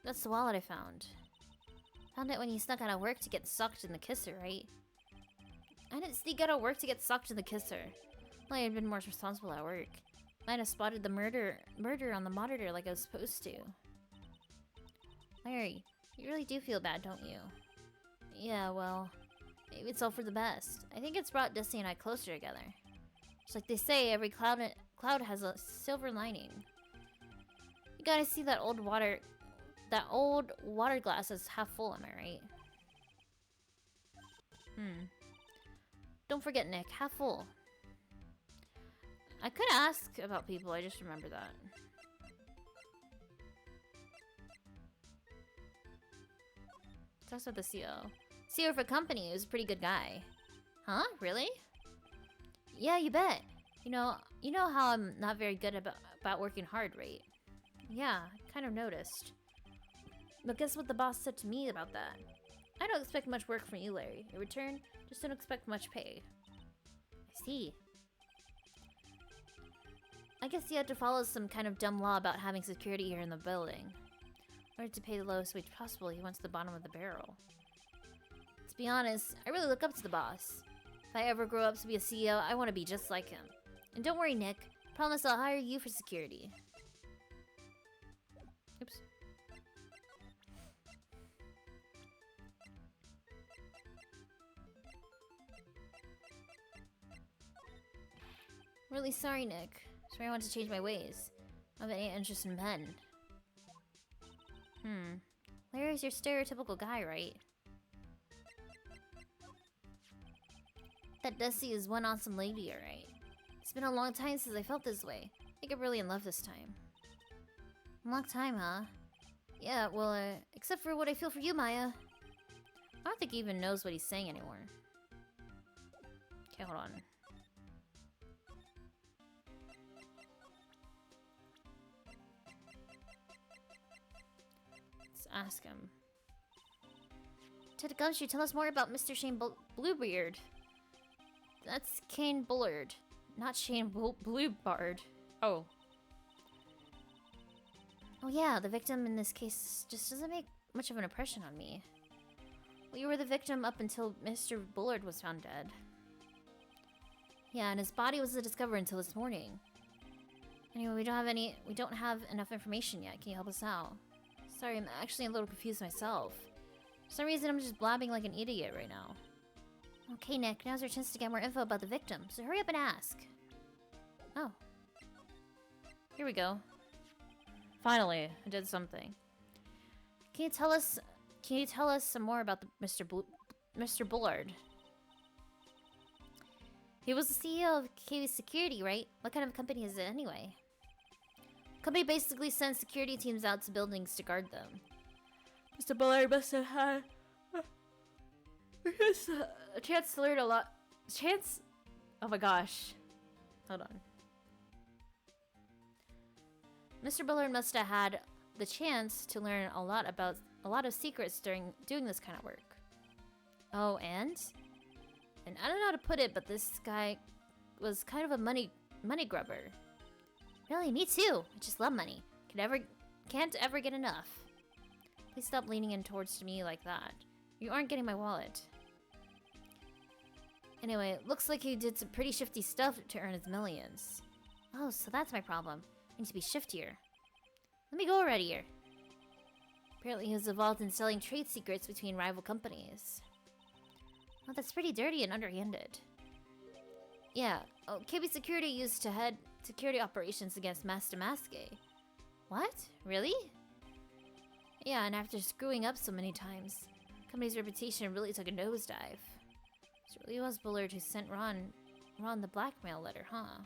That's the wallet I found. Found it when you snuck out of work to get sucked in the kisser, right? I didn't sneak out of work to get sucked in the kisser. Well, I had been more responsible at work. Might have spotted the murder on the monitor like I was supposed to. Larry, you really do feel bad, don't you? Yeah, well, maybe it's all for the best. I think it's brought Dusty and I closer together. Just like they say, every cloud has a silver lining. You gotta see that old water glass is half full, am I right? Don't forget, Nick, half full. I could ask about people, I just remember that. Talks about the CEO. CEO for company is a pretty good guy. Huh? Really? Yeah, you bet. You know how I'm not very good about working hard, right? Yeah, I kind of noticed. But guess what the boss said to me about that? I don't expect much work from you, Larry. In return, just don't expect much pay. I see. I guess you had to follow some kind of dumb law about having security here in the building. In order to pay the lowest wage possible, he went to the bottom of the barrel. To be honest, I really look up to the boss. If I ever grow up to be a CEO, I want to be just like him. And don't worry, Nick. I promise I'll hire you for security. Oops. Really sorry, Nick. Sorry I want to change my ways. I have any interest in men. Larry's your stereotypical guy, right? That Desi is one awesome lady, alright. It's been a long time since I felt this way. I think I'm really in love this time. A long time, huh? Yeah, well, except for what I feel for you, Maya. I don't think he even knows what he's saying anymore. Okay, hold on. Let's ask him. Ted Gumshoe, tell us more about Mr. Shane Bluebeard. That's Kane Bullard, not Shane Bluebard. Oh. Oh yeah, the victim in this case just doesn't make much of an impression on me. Well, you were the victim up until Mr. Bullard was found dead. Yeah, and his body wasn't discovered until this morning. Anyway, we don't have enough information yet. Can you help us out? Sorry, I'm actually a little confused myself. For some reason, I'm just blabbing like an idiot right now. Okay, Nick, now's our chance to get more info about the victim, so hurry up and ask. Oh. Here we go. Finally, I did something. Can you tell us some more about Mr. Bullard? He was the CEO of KV Security, right? What kind of company is it anyway? Company basically sends security teams out to buildings to guard them. Mr. Bullard must have had a chance to learn a lot. Oh my gosh. Hold on. Mr. Bullard must have had the chance to learn a lot of secrets during doing this kind of work. Oh, and I don't know how to put it, but this guy was kind of a money grubber. Really, me too. I just love money. Can't ever get enough. Please stop leaning in towards me like that. You aren't getting my wallet. Anyway, it looks like he did some pretty shifty stuff to earn his millions. Oh, so that's my problem. I need to be shiftier. Let me go already here. Apparently he was involved in selling trade secrets between rival companies. Oh, that's pretty dirty and underhanded. Yeah, KB Security used to head security operations against Master Maske. What? Really? Yeah, and after screwing up so many times, the company's reputation really took a nosedive. So it really was Bullard who sent Ron the blackmail letter, huh?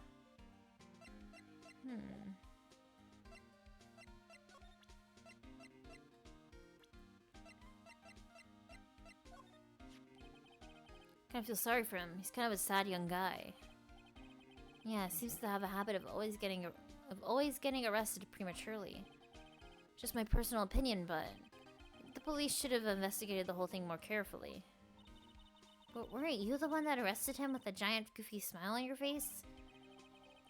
Kind of feel sorry for him. He's kind of a sad young guy. Yeah, seems to have a habit of always getting arrested prematurely. Just my personal opinion, but the police should have investigated the whole thing more carefully. But weren't you the one that arrested him with a giant goofy smile on your face?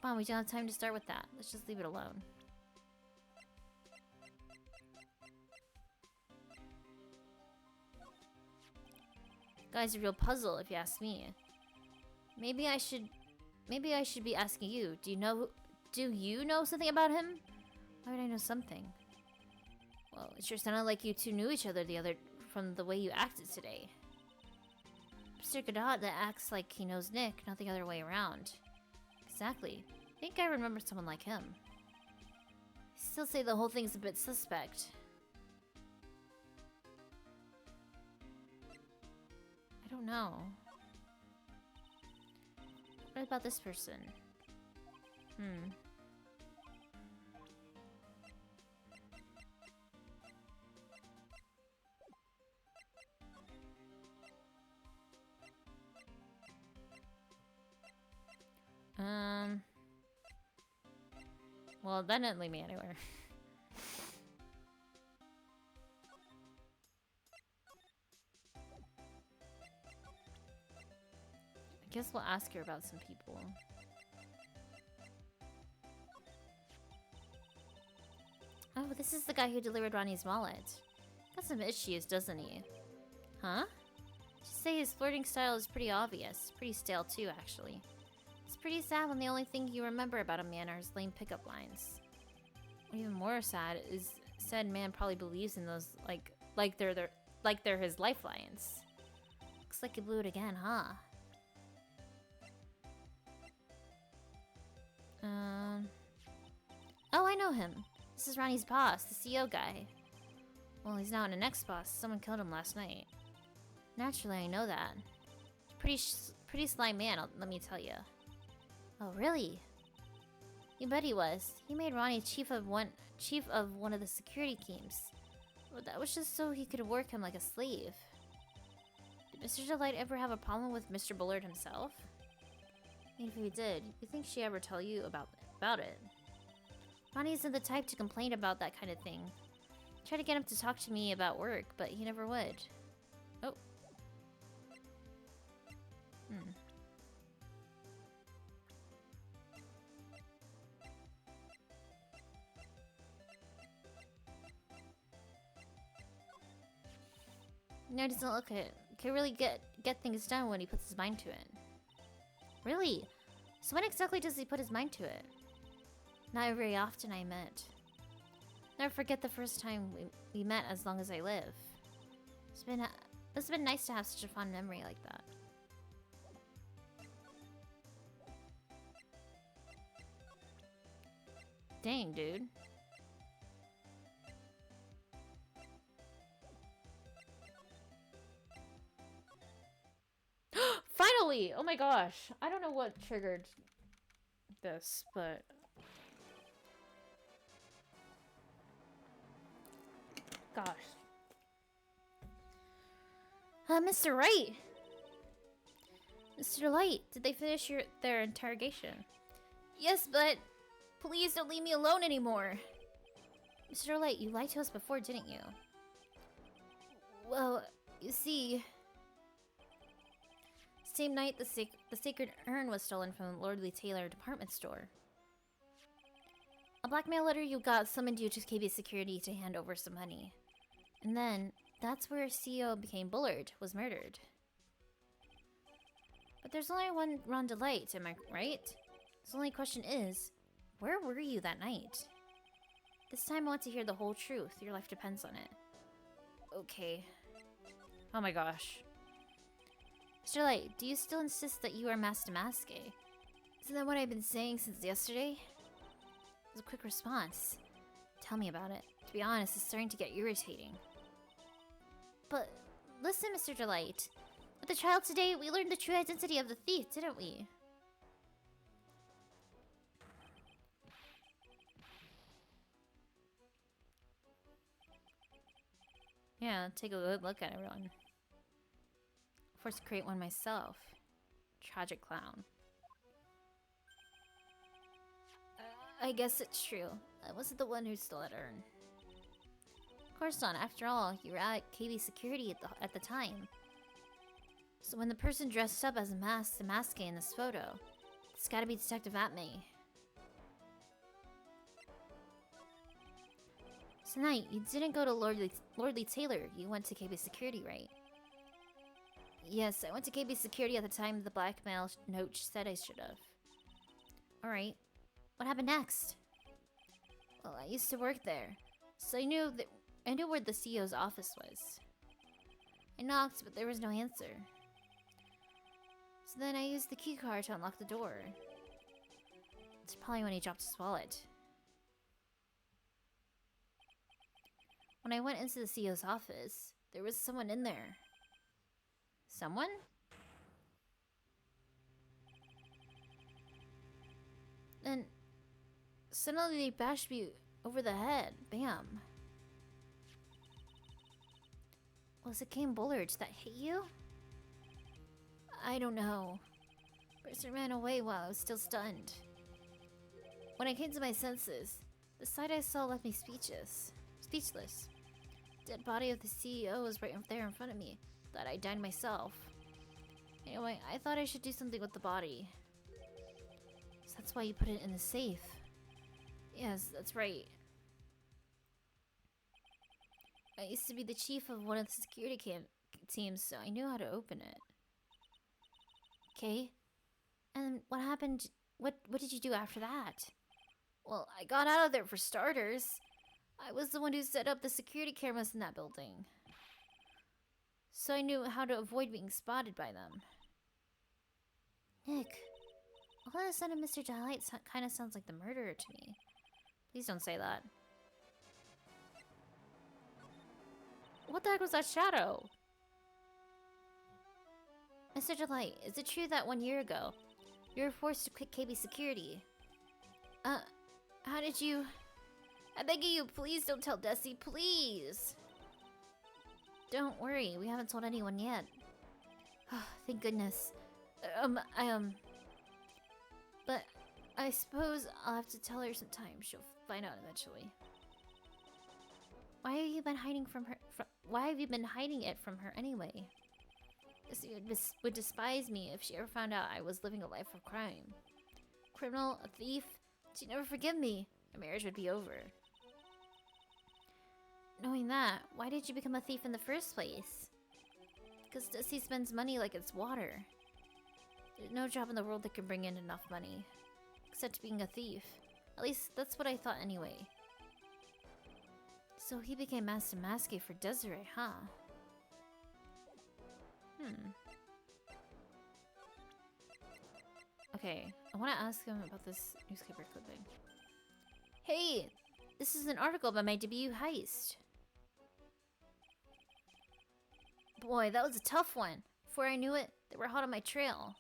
Come on, we don't have time to start with that. Let's just leave it alone. Guy's a real puzzle, if you ask me. Maybe I should be asking you. Do you know something about him? Why would I know something? Well, it sure sounded like you two knew each other from the way you acted today. Mr. Godot that acts like he knows Nick, not the other way around. Exactly. I think I remember someone like him. I still say the whole thing's a bit suspect. I don't know. What about this person? Well, that didn't lead me anywhere. Guess we'll ask her about some people. Oh, this is the guy who delivered Ronnie's wallet. Got some issues, doesn't he? Huh? Just say his flirting style is pretty obvious. Pretty stale too, actually. It's pretty sad when the only thing you remember about a man are his lame pickup lines. What even more sad is said man probably believes in those like they're his lifelines. Looks like he blew it again, huh? Oh, I know him. This is Ronnie's boss, the CEO guy. Well, he's now an ex-boss. Someone killed him last night. Naturally, I know that. Pretty sly man, let me tell you. Oh, really? You bet he was. He made Ronnie chief of one of the security teams. But that was just so he could work him like a slave. Did Mr. Delight ever have a problem with Mr. Bullard himself? And if he did, you think she ever tell you about it? Ronnie isn't the type to complain about that kind of thing. Tried to get him to talk to me about work, but he never would. Oh. No, he doesn't look it. Can really get things done when he puts his mind to it. Really? So when exactly does he put his mind to it? Not very often, I meant. Never forget the first time we met as long as I live. It's been nice to have such a fond memory like that. Dang, dude. Finally! Oh my gosh. I don't know what triggered this, but... Gosh. Mr. Wright! Mr. Light, did they finish their interrogation? Yes, but... Please don't leave me alone anymore. Mr. Light, you lied to us before, didn't you? Well, you see... Same night, the sacred urn was stolen from the Lordly Taylor department store. A blackmail letter you got summoned you to KB Security to hand over some money. And then, that's where CEO became Bullard, was murdered. But there's only one Ron Delight, am I right? So the only question is, where were you that night? This time I want to hear the whole truth. Your life depends on it. Okay. Oh my gosh. Mr. Light, do you still insist that you are Master Maske? Isn't that what I've been saying since yesterday? It was a quick response. Tell me about it. To be honest, it's starting to get irritating. But, listen, Mr. Delight. With the trial today, we learned the true identity of the thief, didn't we? Yeah, take a good look at everyone. Forced to create one myself. Tragic clown. I guess it's true. I wasn't the one who stole that urn. Of course not. After all, you were at KB Security at the time. So when the person dressed up as a mask in this photo, it's gotta be Detective Atme. Tonight, you didn't go to Lordly Taylor. You went to KB Security, right? Yes, I went to KB Security at the time the blackmail note said I should have. Alright. What happened next? Well, I used to work there, so I knew where the CEO's office was. I knocked, but there was no answer. So then I used the key card to unlock the door. It's probably when he dropped his wallet. When I went into the CEO's office, there was someone in there. Someone? Then, suddenly they bashed me over the head. Bam. Was it Kane Bullard that hit you? I don't know. Person ran away while I was still stunned. When I came to my senses, the sight I saw left me speechless. Dead body of the CEO was right there in front of me. Thought I died myself. Anyway, I thought I should do something with the body. So that's why you put it in the safe. Yes, that's right. I used to be the chief of one of the security teams, so I knew how to open it. Okay. And what happened? What did you do after that? Well, I got out of there for starters. I was the one who set up the security cameras in that building. So I knew how to avoid being spotted by them. Nick, all of a sudden Mr. Delight kind of sounds like the murderer to me. Please don't say that. What the heck was that shadow? Mr. Delight, is it true that 1 year ago, you were forced to quit KB Security? How did you... I beg you, please don't tell Desi, please! Don't worry, we haven't told anyone yet. Thank goodness. But I suppose I'll have to tell her sometime. She'll find out eventually. Why have you been hiding from her? Why have you been hiding it from her anyway? She would despise me if she ever found out I was living a life of crime. Criminal, a thief. She'd never forgive me. Our marriage would be over. Knowing that, why did you become a thief in the first place? Because Desi spends money like it's water. There's no job in the world that can bring in enough money. Except being a thief. At least, that's what I thought anyway. So he became Master Maske for Desiree, huh? Okay, I want to ask him about this newspaper clipping. Hey! This is an article about my debut heist. Boy, that was a tough one. Before I knew it, they were hot on my trail.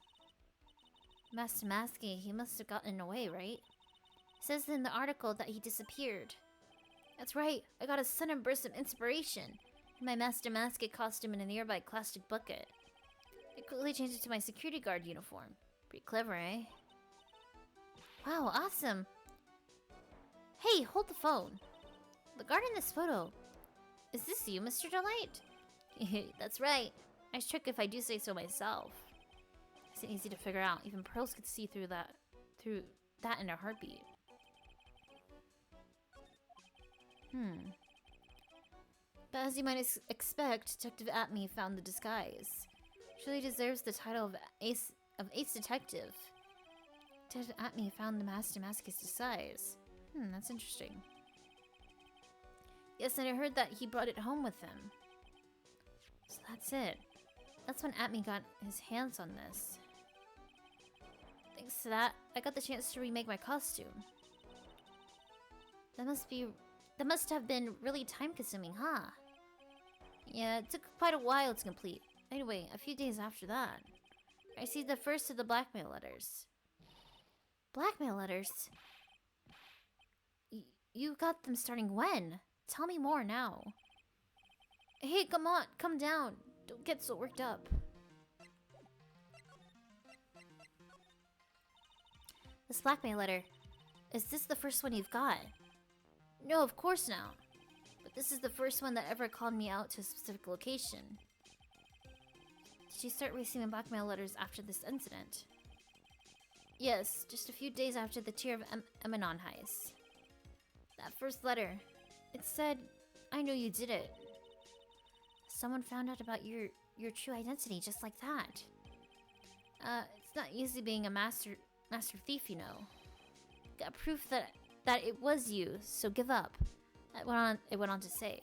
Master Maske, he must have gotten away, right? It says in the article that he disappeared. That's right, I got a sudden burst of inspiration. In my Master Maske costume in a nearby plastic bucket. I quickly changed it to my security guard uniform. Pretty clever, eh? Wow, awesome! Hey, hold the phone. The guard in this photo. Is this you, Mr. Delight? That's right. Nice trick if I do say so myself. It's easy to figure out. Even pearls could see through that in a heartbeat. But as you might expect, Detective Atme found the disguise. Surely deserves the title of Ace Detective. Detective Atme found the Master Maske's disguise. That's interesting. Yes, and I heard that he brought it home with him. So that's it. That's when Atme got his hands on this. Thanks to that, I got the chance to remake my costume. That must have been really time-consuming, huh? Yeah, it took quite a while to complete. Anyway, a few days after that, I received the first of the blackmail letters. Blackmail letters? You got them starting when? Tell me more now. Hey, come on, come down. Don't get so worked up. This blackmail letter. Is this the first one you've got? No, of course not. But this is the first one that ever called me out to a specific location. Did you start receiving blackmail letters after this incident? Yes, just a few days after the Tear of Emanon heist. That first letter, it said, I know you did it. Someone found out about your true identity just like that. It's not easy being a master thief, you know. Got proof that it was you, so give up. It went on to say.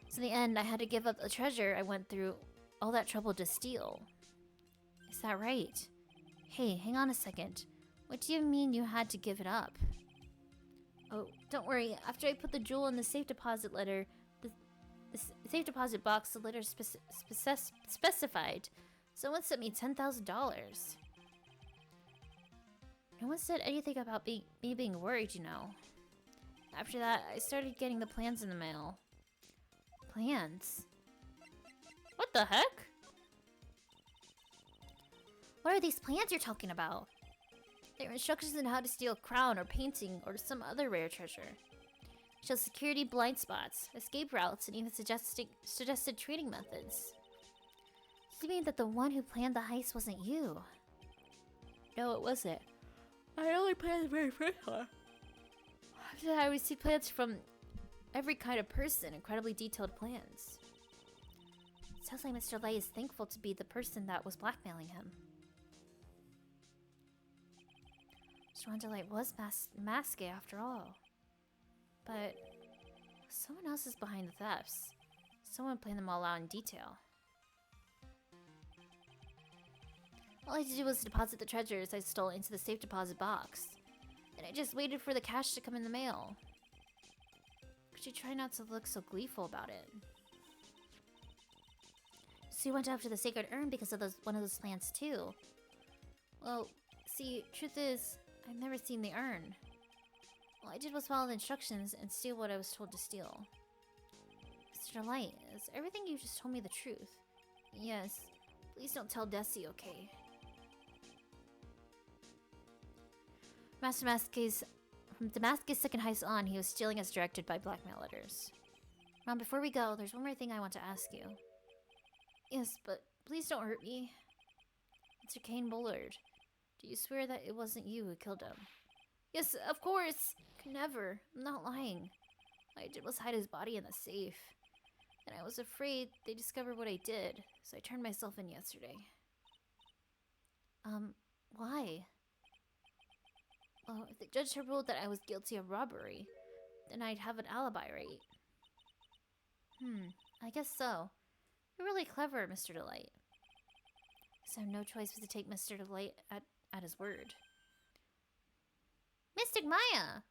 So in the end, I had to give up the treasure I went through all that trouble to steal. Is that right? Hey, hang on a second. What do you mean you had to give it up? Oh, don't worry. After I put the jewel in the safe deposit letter, the safe deposit box, the letter specified, someone sent me $10,000. No one said anything about me being worried, you know. After that, I started getting the plans in the mail. Plans? What the heck? What are these plans you're talking about? They're instructions on how to steal a crown or painting or some other rare treasure. Show security blind spots, escape routes, and even suggested trading methods. Does it mean that the one who planned the heist wasn't you? No, it wasn't. I only planned the very first one. After that, I received plans from every kind of person, incredibly detailed plans. It sounds like Mr. Light is thankful to be the person that was blackmailing him. Mr. Light was masked after all. But someone else is behind the thefts. Someone planned them all out in detail. All I had to do was deposit the treasures I stole into the safe deposit box. And I just waited for the cash to come in the mail. Could you try not to look so gleeful about it? So you went after the sacred urn because of one of those plans too. Well, see, truth is, I've never seen the urn. All I did was follow the instructions and steal what I was told to steal. Mr. Light, is everything you just told me the truth? Yes. Please don't tell Desi, okay? Master Maskey's... From Damascus' second heist on, he was stealing as directed by blackmail letters. Mom, before we go, there's one more thing I want to ask you. Yes, but please don't hurt me. Mr. Kane Bullard, do you swear that it wasn't you who killed him? Yes, of course! Could never. I'm not lying. All I did was hide his body in the safe. And I was afraid they discovered what I did, so I turned myself in yesterday. Why? Well, if the judge had ruled that I was guilty of robbery, then I'd have an alibi, right? I guess so. You're really clever, Mr. Delight. So no choice but to take Mr. Delight at his word. Mystic Maya!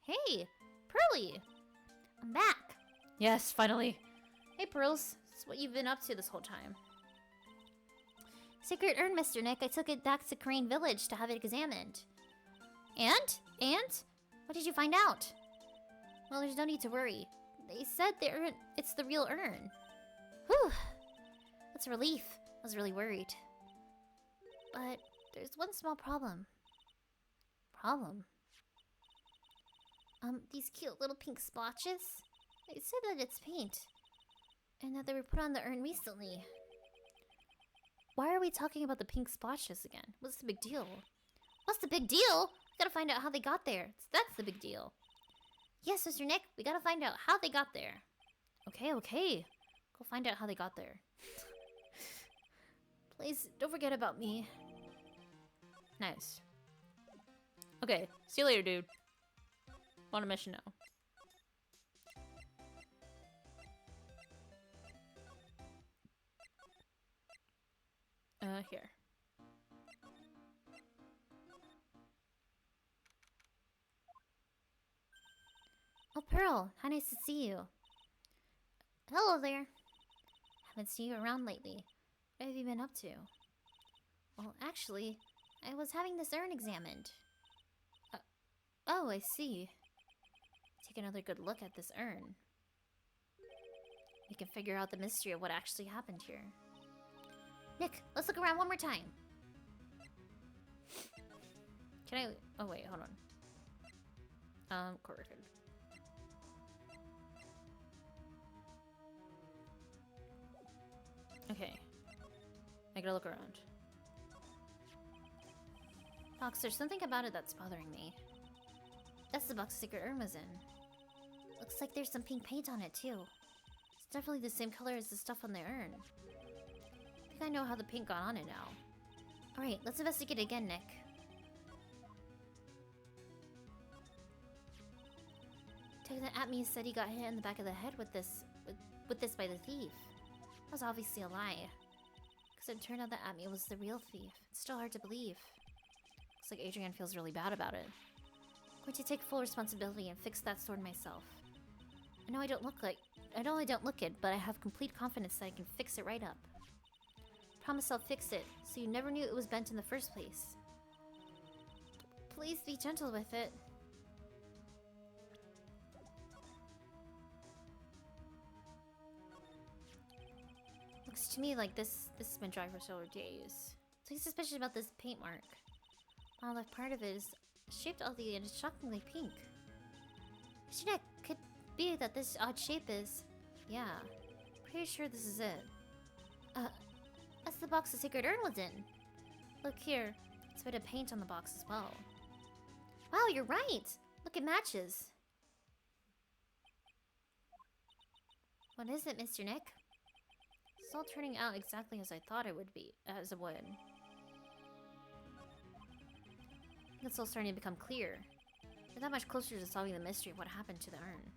Hey, Pearly! I'm back! Yes, finally. Hey, Pearls. This is what you've been up to this whole time. Sacred urn, Mr. Nick. I took it back to Crane Village to have it examined. And? What did you find out? Well, there's no need to worry. They said it's the real urn. Whew. That's a relief. I was really worried. But there's one small problem. These cute little pink splotches? They said that it's paint. And that they were put on the urn recently. Why are we talking about the pink splotches again? What's the big deal? What's the big deal? We gotta find out how they got there. That's the big deal. Yes, Mr. Nick, we gotta find out how they got there. Okay. Go find out how they got there. Please, don't forget about me. Nice. Okay, see you later, dude. On a mission now. Here. Oh, Pearl, how nice to see you. Hello there. Haven't seen you around lately. What have you been up to? Well, actually, I was having this urn examined. Oh, I see. Take another good look at this urn. We can figure out the mystery of what actually happened here. Nick, let's look around one more time. Can I... Oh, wait, hold on. Court record. Okay. I gotta look around. Fox, there's something about it that's bothering me. That's the box Secret Urn was in. Looks like there's some pink paint on it, too. It's definitely the same color as the stuff on the urn. I think I know how the paint got on it now. Alright, let's investigate again, Nick. Detective Atme said he got hit in the back of the head with this by the thief. That was obviously a lie. Because it turned out that Atme was the real thief. It's still hard to believe. Looks like Adrian feels really bad about it. I'm going to take full responsibility and fix that sword myself. I know I don't look it, but I have complete confidence that I can fix it right up. Promise I'll fix it, so you never knew it was bent in the first place. Please be gentle with it. Looks to me like this has been dry for several days. So he's suspicious about this paint mark. While a part of it is shaped oddly and is shockingly pink. Mr. Nick, could be that this odd shape is... Yeah, pretty sure this is it. That's the box the secret urn was in. Look here. It's a bit of paint on the box as well. Wow, you're right! Look, it matches. What is it, Mr. Nick? It's all turning out exactly as I thought it would be, as it would. It's all starting to become clear. We're that much closer to solving the mystery of what happened to the urn.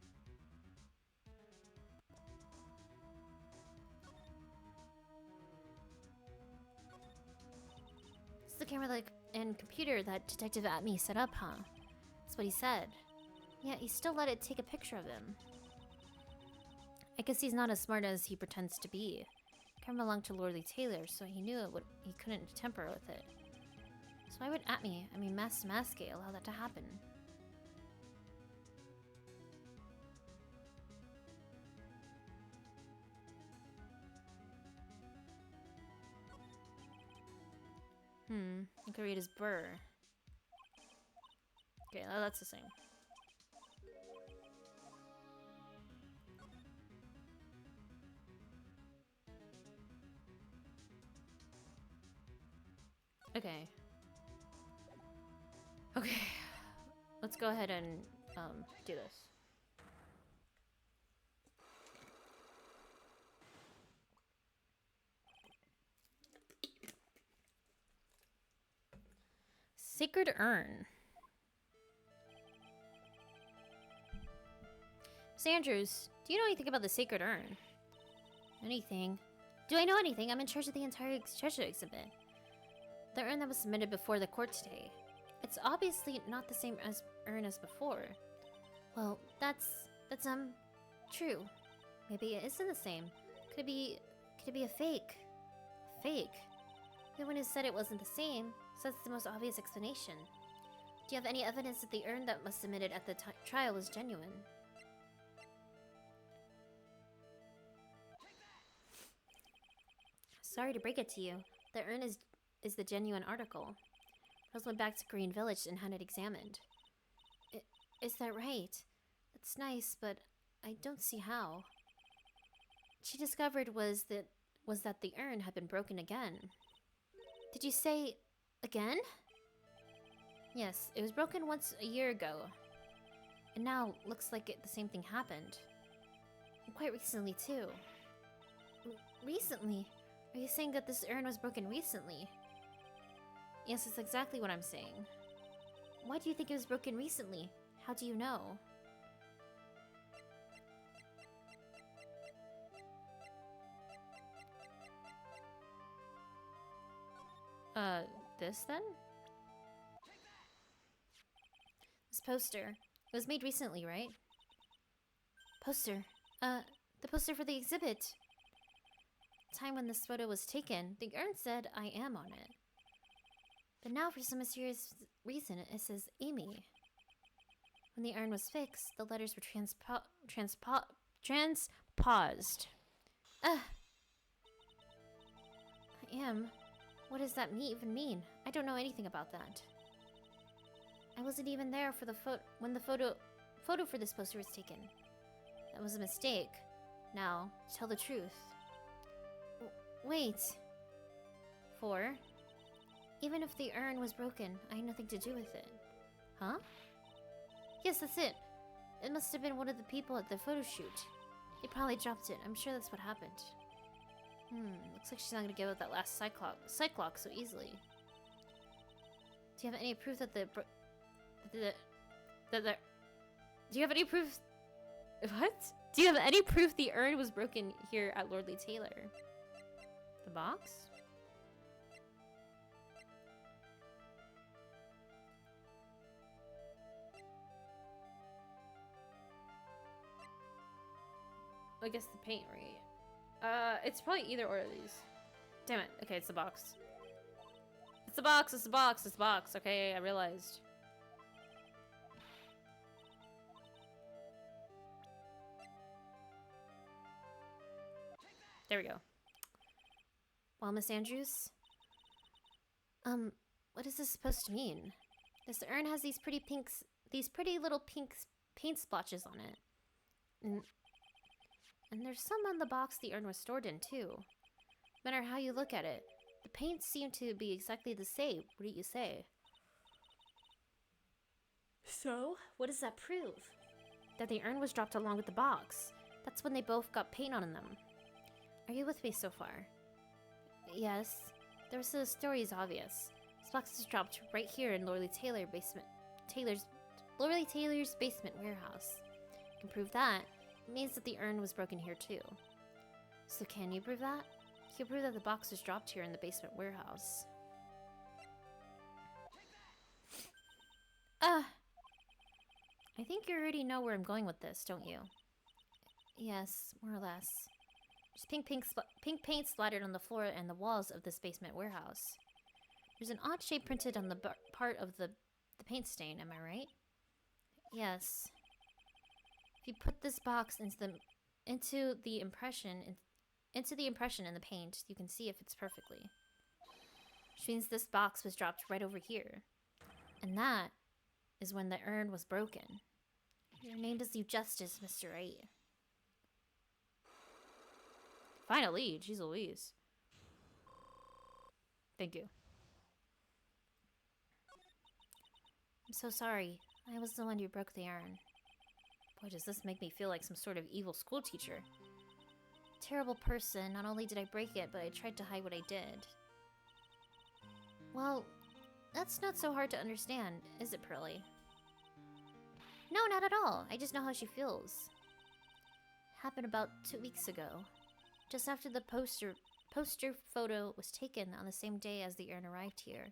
It's the camera and computer that Detective Atme set up, huh? That's what he said. Yeah, he still let it take a picture of him. I guess he's not as smart as he pretends to be. Camera belonged to Lordly Taylor, so he knew he couldn't tamper with it. So why would Atme, Master Maske, allow that to happen? You could read his burr. Okay, that's the same. Okay. Okay. Let's go ahead and do this. Sacred Urn. Miss Andrews, do you know anything about the Sacred Urn? Anything? Do I know anything? I'm in charge of the entire treasure exhibit. The urn that was submitted before the court today. It's obviously not the same urn as before. Well, that's true. Maybe it isn't the same. Could it be a fake? Fake? The one who said it wasn't the same, so that's the most obvious explanation. Do you have any evidence that the urn that was submitted at the trial was genuine? Sorry to break it to you. The urn is the genuine article. Rose went back to Green Village and had it examined. Is that right? That's nice, but I don't see how. What she discovered was that the urn had been broken again. Did you say again? Yes, it was broken once a year ago. And now looks like the same thing happened. And quite recently too. Recently? Are you saying that this urn was broken recently? Yes, that's exactly what I'm saying. Why do you think it was broken recently? How do you know? This then? This poster. It was made recently, right? Poster. The poster for the exhibit. Time when this photo was taken, the urn said I am on it. But now, for some mysterious reason, it says Amy. When the urn was fixed, the letters were transposed. I am. What does that even mean? I don't know anything about that. I wasn't even there for the when the photo for this poster was taken. That was a mistake. Now, to tell the truth. Wait. 4. Even if the urn was broken, I had nothing to do with it. Huh? Yes, that's it. It must have been one of the people at the photo shoot. They probably dropped it. I'm sure that's what happened. Looks like she's not gonna give up that last cyclock so easily. Do you have any proof that do you have any proof? What? Do you have any proof the urn was broken here at Lordly Taylor? The box? I guess the paint, right? It's probably either or of these. Damn it. Okay, it's the box. It's the box, it's the box, it's the box. Okay, I realized. There we go. Well, Miss Andrews? What is this supposed to mean? This urn has these pretty little pink paint splotches on it. And there's some on the box the urn was stored in, too. No matter how you look at it, the paints seem to be exactly the same. What do you say? So, what does that prove? That the urn was dropped along with the box. That's when they both got paint on them. Are you with me so far? Yes. The rest of the story is obvious. This box was dropped right here in Lorelei Taylor's basement warehouse. You can prove that. It means that the urn was broken here too. So can you prove that? You can prove that the box was dropped here in the basement warehouse. I think you already know where I'm going with this, don't you? Yes, more or less. There's pink paint splattered on the floor and the walls of this basement warehouse. There's an odd shape printed on the part of the paint stain, am I right? Yes. If you put this box into the impression in the paint, you can see it fits perfectly. Which means this box was dropped right over here. And that is when the urn was broken. Your name does you justice, Mr. Wright. Finally, jeez Louise. Thank you. I'm so sorry. I was the one who broke the urn. Boy, does this make me feel like some sort of evil school teacher. Terrible person. Not only did I break it, but I tried to hide what I did. Well, that's not so hard to understand, is it, Pearly? No, not at all. I just know how she feels. Happened about 2 weeks ago. Just after the poster photo was taken on the same day as the urn arrived here.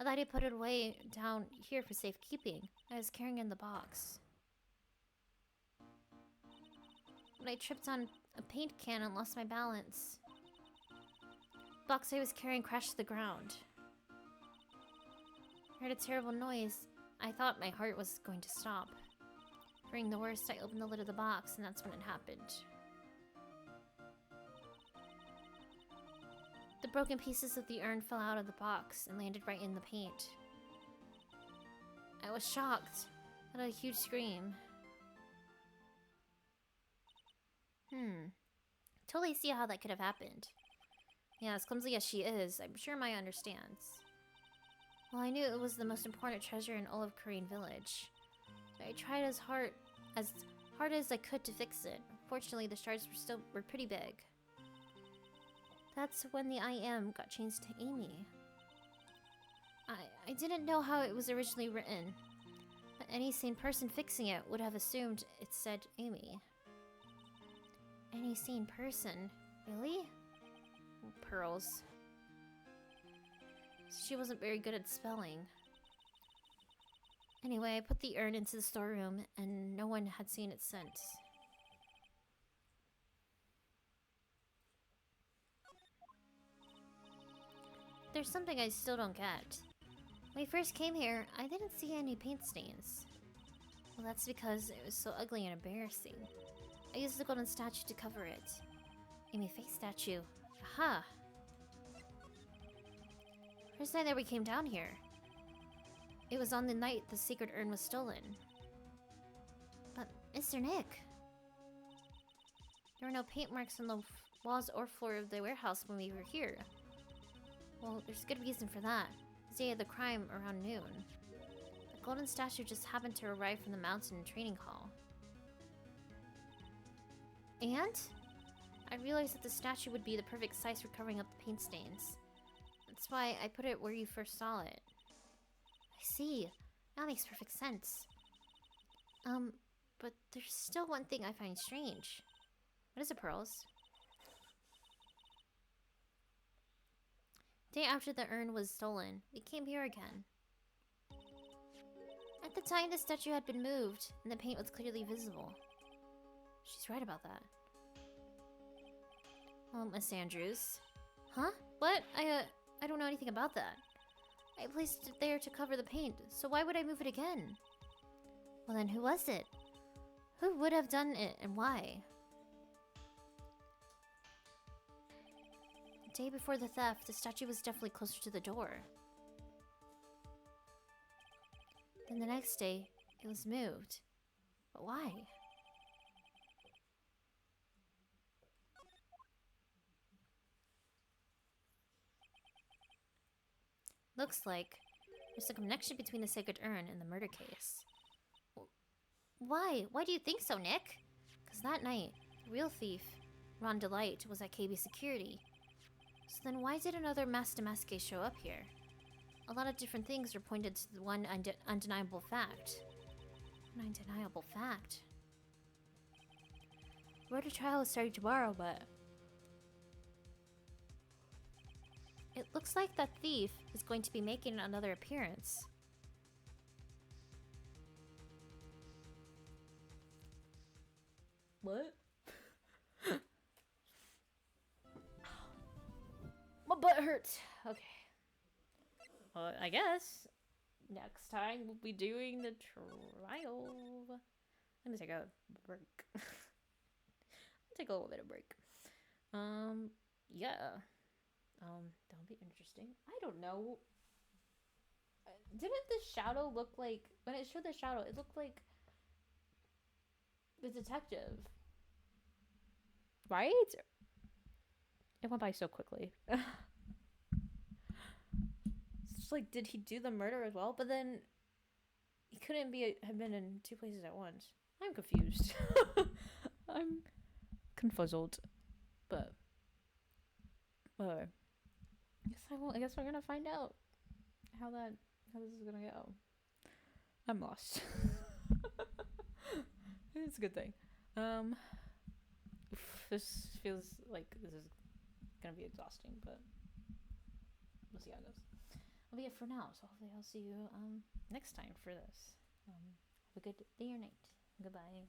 I thought I put it away down here for safekeeping. I was carrying in the box. But I tripped on a paint can and lost my balance. The box I was carrying crashed to the ground. I heard a terrible noise. I thought my heart was going to stop. Fearing the worst, I opened the lid of the box, and that's when it happened. The broken pieces of the urn fell out of the box and landed right in the paint. I was shocked. I had a huge scream. Totally see how that could have happened. Yeah, as clumsy as she is, I'm sure Maya understands. Well, I knew it was the most important treasure in all of Korean Village. So I tried as hard as I could to fix it. Fortunately, the shards were pretty big. That's when the I am got changed to Amy. I didn't know how it was originally written, but any sane person fixing it would have assumed it said Amy. Any sane person? Really? Oh, pearls. She wasn't very good at spelling. Anyway, I put the urn into the storeroom, and no one had seen it since. There's something I still don't get. When I first came here, I didn't see any paint stains. Well, that's because it was so ugly and embarrassing. I used the golden statue to cover it. Amy face statue. Aha! First night that we came down here. It was on the night the secret urn was stolen. But, Mr. Nick... There were no paint marks on the walls or floor of the warehouse when we were here. Well, there's good reason for that. It was the day of the crime around noon. The golden statue just happened to arrive from the mountain training hall. And? I realized that the statue would be the perfect size for covering up the paint stains. That's why I put it where you first saw it. I see. That makes perfect sense. But there's still one thing I find strange. What is it, Pearls? Day after the urn was stolen, we came here again. At the time, the statue had been moved, and the paint was clearly visible. She's right about that. Oh, Miss Andrews. Huh? What? I don't know anything about that. I placed it there to cover the paint, so why would I move it again? Well then, who was it? Who would have done it, and why? The day before the theft, the statue was definitely closer to the door. Then the next day, it was moved. But why? Looks like there's a connection between the sacred urn and the murder case. Why? Why do you think so, Nick? Because that night, the real thief, Ron Delight, was at KB Security. So then why did another masked Damaske show up here? A lot of different things are pointed to the one undeniable fact. An undeniable fact. Murder trial is starting tomorrow, but... It looks like that thief is going to be making another appearance. What? My butt hurts. Okay. Well, I guess next time we'll be doing the trial. I'm gonna take a break. Take a little bit of break. Yeah. That'll be interesting. I don't know. Didn't the shadow look like, when it showed the shadow, it looked like the detective, right? It went by so quickly. It's just like, did he do the murder as well? But then he couldn't have been in two places at once. I'm confused. I'm confuzzled. But I guess we're gonna find out how this is gonna go. I'm lost. It's a good thing. This feels like this is gonna be exhausting, but we'll see how it goes. That'll be it for now. So hopefully I'll see you next time for this. Have a good day or night. Goodbye.